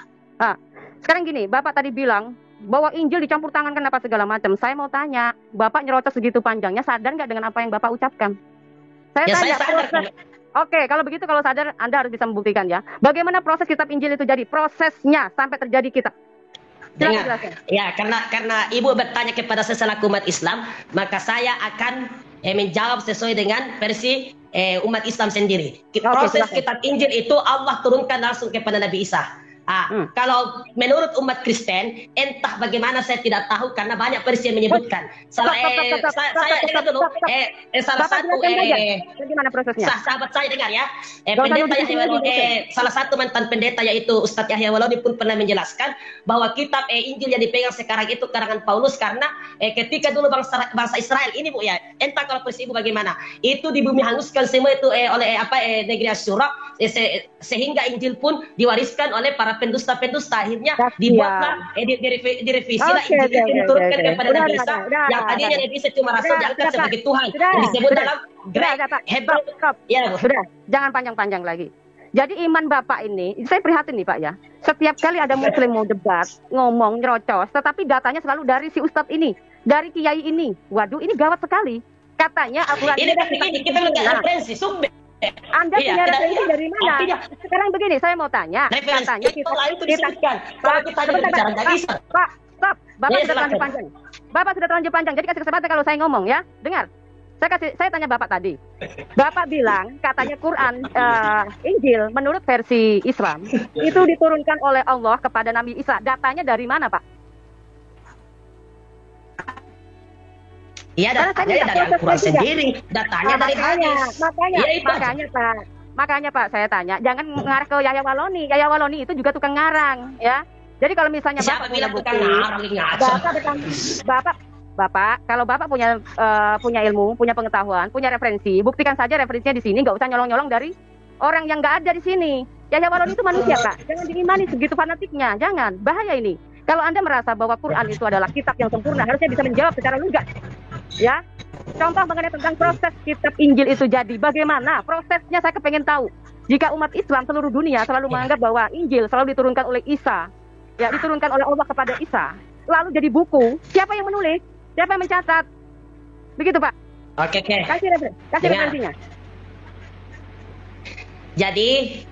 Sekarang gini, Bapak tadi bilang bahwa Injil dicampur tangan kenapa segala macam. Saya mau tanya, Bapak nyerocos segitu panjangnya, sadar nggak dengan apa yang Bapak ucapkan? Saya sadar. Oke, kalau begitu, kalau sadar, Anda harus bisa membuktikan ya. Bagaimana proses kitab Injil itu jadi? Prosesnya sampai terjadi kitab.
Dengar. Ya, karena Ibu bertanya kepada saya selaku umat Islam, maka saya akan menjawab sesuai dengan versi umat Islam sendiri. Proses kitab Injil itu Allah turunkan langsung kepada Nabi Isa. Kalau menurut umat Kristen, entah bagaimana saya tidak tahu karena banyak versi yang menyebutkan. Salah satu
bagaimana prosesnya?
Sahabat saya dengar ya. Pendeta Yahya Waloni, salah satu mantan pendeta yaitu Ustadz Yahya Waloni pun pernah menjelaskan bahwa kitab Injil yang dipegang sekarang itu karangan Paulus karena ketika dulu bangsa Israel ini Bu ya, entah kalau versi Ibu bagaimana, itu di bumi hanguskan semua itu oleh negeri Asyura, sehingga Injil pun diwariskan oleh para pendusta-pendusta, akhirnya dibuatlah direvisi lah Injil itu diturunkan kepada Nabi Isa yang tadinya Nabi Isa cuma rasul diangkat sebagai Tuhan yang disebut dalam Hebrew.
Sudah, jangan panjang-panjang lagi. Jadi iman Bapak ini, saya prihatin nih Pak ya, setiap kali ada Muslim mau debat, ngomong, nyerocos, tetapi datanya selalu dari si Ustadz ini, dari Kiai ini. Waduh, ini gawat sekali. Katanya Al-Quran
ini kan begini, kita punya referensi sumber.
Anda punya referensi dari mana? Sekarang begini, saya mau tanya. Katanya kita Pak, stop. Bapak sudah terlanjur panjang. Bapak sudah terlanjur panjang. Jadi kasih kesempatan kalau saya ngomong ya. Dengar. Saya tanya Bapak tadi. Bapak bilang katanya Quran Injil menurut versi Islam itu diturunkan oleh Allah kepada Nabi Isa. Datanya dari mana, Pak?
Iya, datanya dari Al-Quran sendiri, datanya dari hadis.
Makanya Pak, saya tanya, jangan mengarah ke Yahya Waloni. Yahya Waloni itu juga tukang ngarang, ya. Jadi kalau misalnya
Bapak bilang tukang ngarang,
Bapak, kalau Bapak punya ilmu, punya pengetahuan, punya referensi, buktikan saja referensinya di sini, nggak usah nyolong-nyolong dari orang yang nggak ada di sini. Yahya Waloni itu manusia, Pak. Jangan diimani segitu fanatiknya, jangan. Bahaya ini. Kalau Anda merasa bahwa Quran itu adalah kitab yang sempurna, harusnya bisa menjawab secara lugas. Ya, contoh mengenai tentang proses kitab Injil itu jadi bagaimana prosesnya, saya kepengen tahu. Jika umat Islam seluruh dunia selalu menganggap bahwa Injil selalu diturunkan oleh Isa, ya diturunkan oleh Allah kepada Isa, lalu jadi buku, siapa yang menulis, siapa yang mencatat, begitu Pak?
Oke.
Kasih referensinya.
Jadi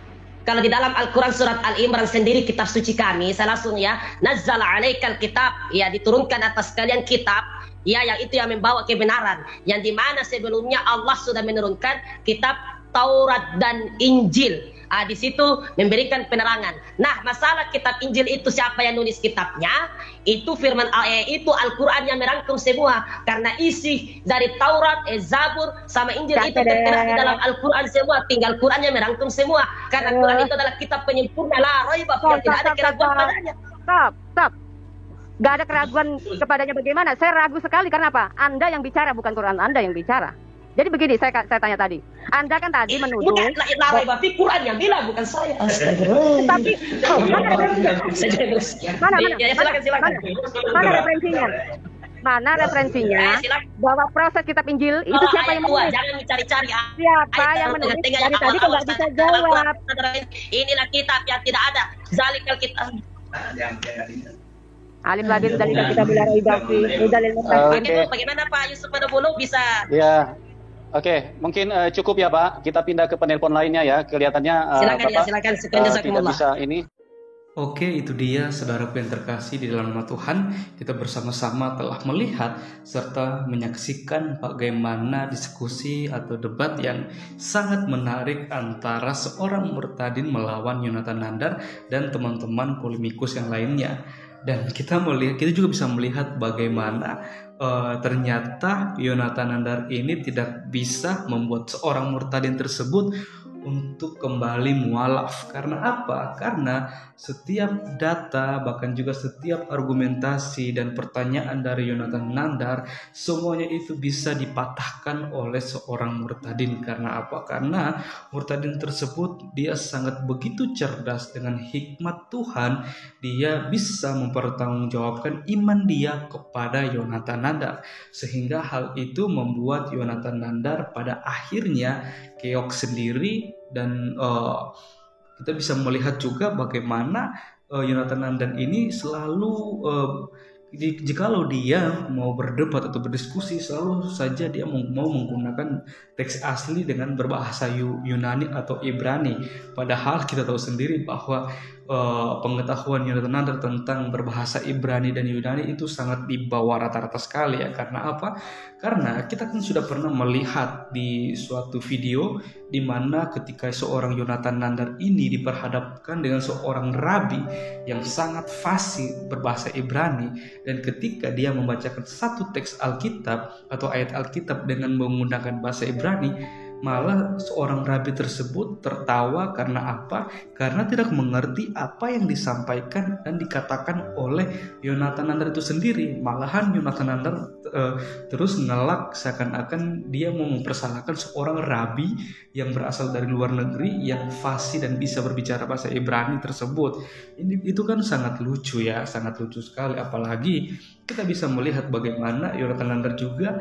kalau di dalam Al-Quran surat Al-Imran sendiri kitab suci kami, saya langsung ya, nazzala alaikal kitab, ya diturunkan atas kalian kitab, ya yang itu yang membawa kebenaran, yang dimana sebelumnya Allah sudah menurunkan kitab Taurat dan Injil. Di situ memberikan penerangan. Nah, masalah kitab Injil itu siapa yang nulis kitabnya? Itu firman itu Al-Quran yang merangkum semua. Karena isi dari Taurat, Zabur, sama Injil itu tertera di dalam Al-Quran semua. Tinggal Quran yang merangkum semua. Karena Quran itu adalah kitab penyempurna. La raiba fihi, tidak ada keraguan padanya.
Stop. Gak ada keraguan kepadanya bagaimana? Saya ragu sekali karena apa? Anda yang bicara, bukan Quran Anda yang bicara. Jadi begini, saya tanya tadi. Anda kan tadi menuduh.
Tapi Quran yang bilang, bukan saya.
Tapi mana referensinya? Bahwa proses kitab Injil itu siapa yang menulis?
Jangan mencari-cari.
Siapa yang menulis? Dari tadi kok nggak bisa jawab.
Inilah kitab yang tidak ada. Zalikal kitab.
Alim lagi dari kita bilang ibafi.
Bagaimana Pak Yusuf Madabulu bisa?
Ya. Oke, mungkin cukup ya Pak. Kita pindah ke penelpon lainnya ya. Kelihatannya
silakan
tidak bisa ini.
Oke, itu dia saudaraku yang terkasih di dalam nama Tuhan. Kita bersama-sama telah melihat serta menyaksikan bagaimana diskusi atau debat yang sangat menarik antara seorang Murtadin melawan Yonatan Nandar dan teman-teman polemikus yang lainnya. Dan kita juga bisa melihat bagaimana ternyata Yonatan Nandar ini tidak bisa membuat seorang Murtadin tersebut untuk kembali mualaf. Karena apa? Karena setiap data, bahkan juga setiap argumentasi dan pertanyaan dari Yonatan Nandar, semuanya itu bisa dipatahkan oleh seorang murtadin. Karena apa? Karena murtadin tersebut dia sangat begitu cerdas. Dengan hikmat Tuhan, dia bisa mempertanggungjawabkan iman dia kepada Yonatan Nandar, sehingga hal itu membuat Yonatan Nandar pada akhirnya keok sendiri. Dan kita bisa melihat juga bagaimana Yonatan Nandar ini selalu jikalau dia mau berdebat atau berdiskusi, selalu saja dia mau menggunakan teks asli dengan berbahasa Yunani atau Ibrani. Padahal kita tahu sendiri bahwa pengetahuan Yonatan Nandar tentang berbahasa Ibrani dan Yunani itu sangat di bawah rata-rata sekali ya. Karena apa? Karena kita kan sudah pernah melihat di suatu video di mana ketika seorang Yonatan Nandar ini diperhadapkan dengan seorang rabi yang sangat fasih berbahasa Ibrani, dan ketika dia membacakan satu teks Alkitab atau ayat Alkitab dengan menggunakan bahasa Ibrani, malah seorang rabi tersebut tertawa. Karena apa? Karena tidak mengerti apa yang disampaikan dan dikatakan oleh Yonatan Nandar itu sendiri. Malahan Yonatan Nandar terus ngelak seakan-akan dia mau mempersalahkan seorang rabi yang berasal dari luar negeri yang fasih dan bisa berbicara bahasa Ibrani tersebut. Itu kan sangat lucu ya, sangat lucu sekali. Apalagi kita bisa melihat bagaimana Yonatan Nandar juga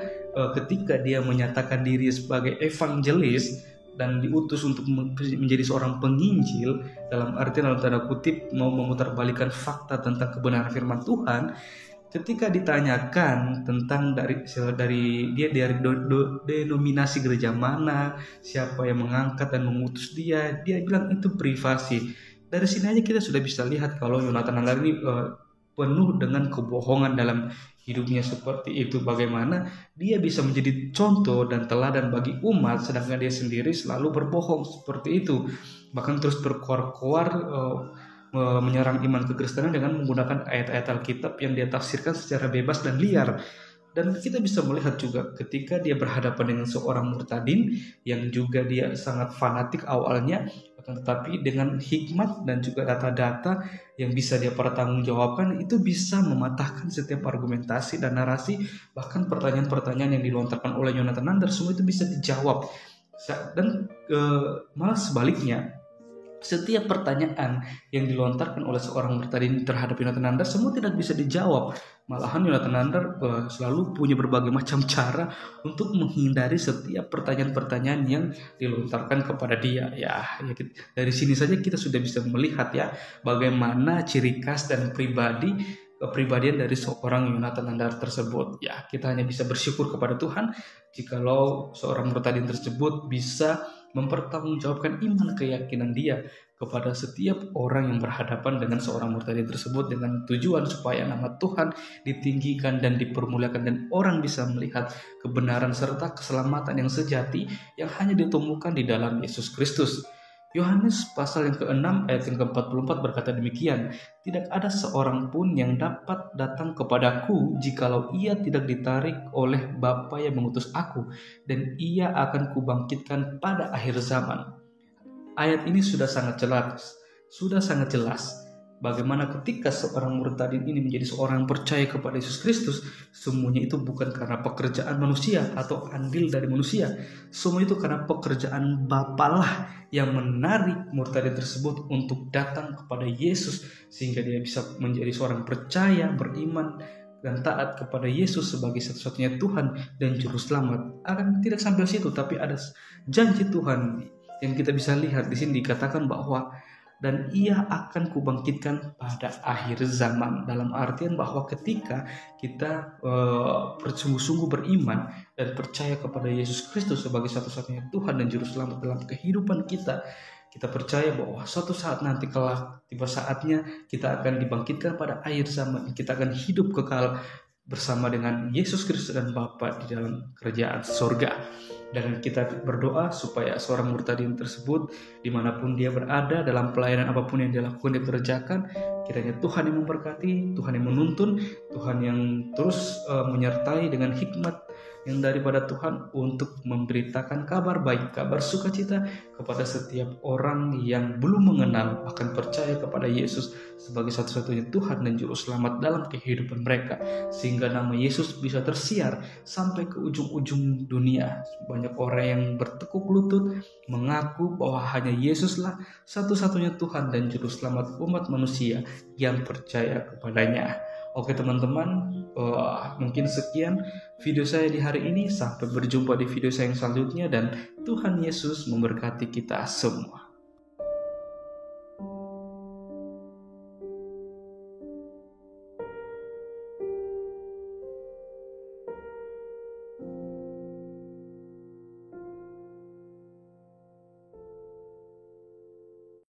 ketika dia menyatakan diri sebagai evangelis dan diutus untuk menjadi seorang penginjil, dalam artian dalam tanda kutip mau memutarbalikkan fakta tentang kebenaran firman Tuhan. Ketika ditanyakan tentang dari dia dari denominasi gereja mana, siapa yang mengangkat dan mengutus dia bilang itu privasi. Dari sini aja kita sudah bisa lihat kalau Yonatan Nandar ini penuh dengan kebohongan dalam hidupnya seperti itu. Bagaimana dia bisa menjadi contoh dan teladan bagi umat, sedangkan dia sendiri selalu berbohong seperti itu. Bahkan terus berkoar-koar menyerang iman kekristenan dengan menggunakan ayat-ayat Alkitab yang dia tafsirkan secara bebas dan liar. Dan kita bisa melihat juga ketika dia berhadapan dengan seorang murtadin yang juga dia sangat fanatik awalnya, tetapi dengan hikmat dan juga data-data yang bisa dia pertanggungjawabkan, itu bisa mematahkan setiap argumentasi dan narasi. Bahkan pertanyaan-pertanyaan yang dilontarkan oleh Yonatan Nandar semua itu bisa dijawab. Dan malah sebaliknya, setiap pertanyaan yang dilontarkan oleh seorang murtadin terhadap Yonatan Nandar semua tidak bisa dijawab. Malahan Yonatan Nandar selalu punya berbagai macam cara untuk menghindari setiap pertanyaan-pertanyaan yang dilontarkan kepada dia. Ya, dari sini saja kita sudah bisa melihat ya bagaimana ciri khas dan kepribadian dari seorang Yonatan Nandar tersebut. Ya, kita hanya bisa bersyukur kepada Tuhan jikalau seorang murtadin tersebut bisa mempertanggungjawabkan iman keyakinan dia kepada setiap orang yang berhadapan dengan seorang murtadin tersebut, dengan tujuan supaya nama Tuhan ditinggikan dan dipermuliakan, dan orang bisa melihat kebenaran serta keselamatan yang sejati yang hanya ditemukan di dalam Yesus Kristus. Yohanes pasal yang ke-6 ayat yang ke-44 berkata demikian, "Tidak ada seorang pun yang dapat datang kepadaku jikalau ia tidak ditarik oleh Bapa yang mengutus aku, dan ia akan kubangkitkan pada akhir zaman." Ayat ini sudah sangat jelas bagaimana ketika seorang murtadin ini menjadi seorang yang percaya kepada Yesus Kristus, semuanya itu bukan karena pekerjaan manusia atau andil dari manusia. Semua itu karena pekerjaan Bapa lah yang menarik murtadin tersebut untuk datang kepada Yesus, sehingga dia bisa menjadi seorang percaya, beriman, dan taat kepada Yesus sebagai satu-satunya Tuhan dan Juru Selamat. Akan tidak sampai situ, tapi ada janji Tuhan yang kita bisa lihat di sini dikatakan bahwa dan ia akan kubangkitkan pada akhir zaman, dalam artian bahwa ketika kita bersungguh-sungguh beriman dan percaya kepada Yesus Kristus sebagai satu-satunya Tuhan dan Juru Selamat dalam kehidupan kita, kita percaya bahwa suatu saat nanti kelak tiba saatnya kita akan dibangkitkan pada akhir zaman. Kita akan hidup kekal bersama dengan Yesus Kristus dan Bapa di dalam kerajaan surga. Dan kita berdoa supaya seorang murtadin tersebut dimanapun dia berada, dalam pelayanan apapun yang dia lakukan, dia kerjakan, kiranya Tuhan yang memberkati, Tuhan yang menuntun, Tuhan yang terus menyertai dengan hikmat yang daripada Tuhan untuk memberitakan kabar baik, kabar sukacita kepada setiap orang yang belum mengenal bahkan percaya kepada Yesus sebagai satu-satunya Tuhan dan Juru Selamat dalam kehidupan mereka, sehingga nama Yesus bisa tersiar sampai ke ujung-ujung dunia. Banyak orang yang bertekuk lutut mengaku bahwa hanya Yesuslah satu-satunya Tuhan dan Juru Selamat umat manusia yang percaya kepadanya. Oke teman-teman, mungkin sekian video saya di hari ini. Sampai berjumpa di video saya yang selanjutnya, dan Tuhan Yesus memberkati kita semua.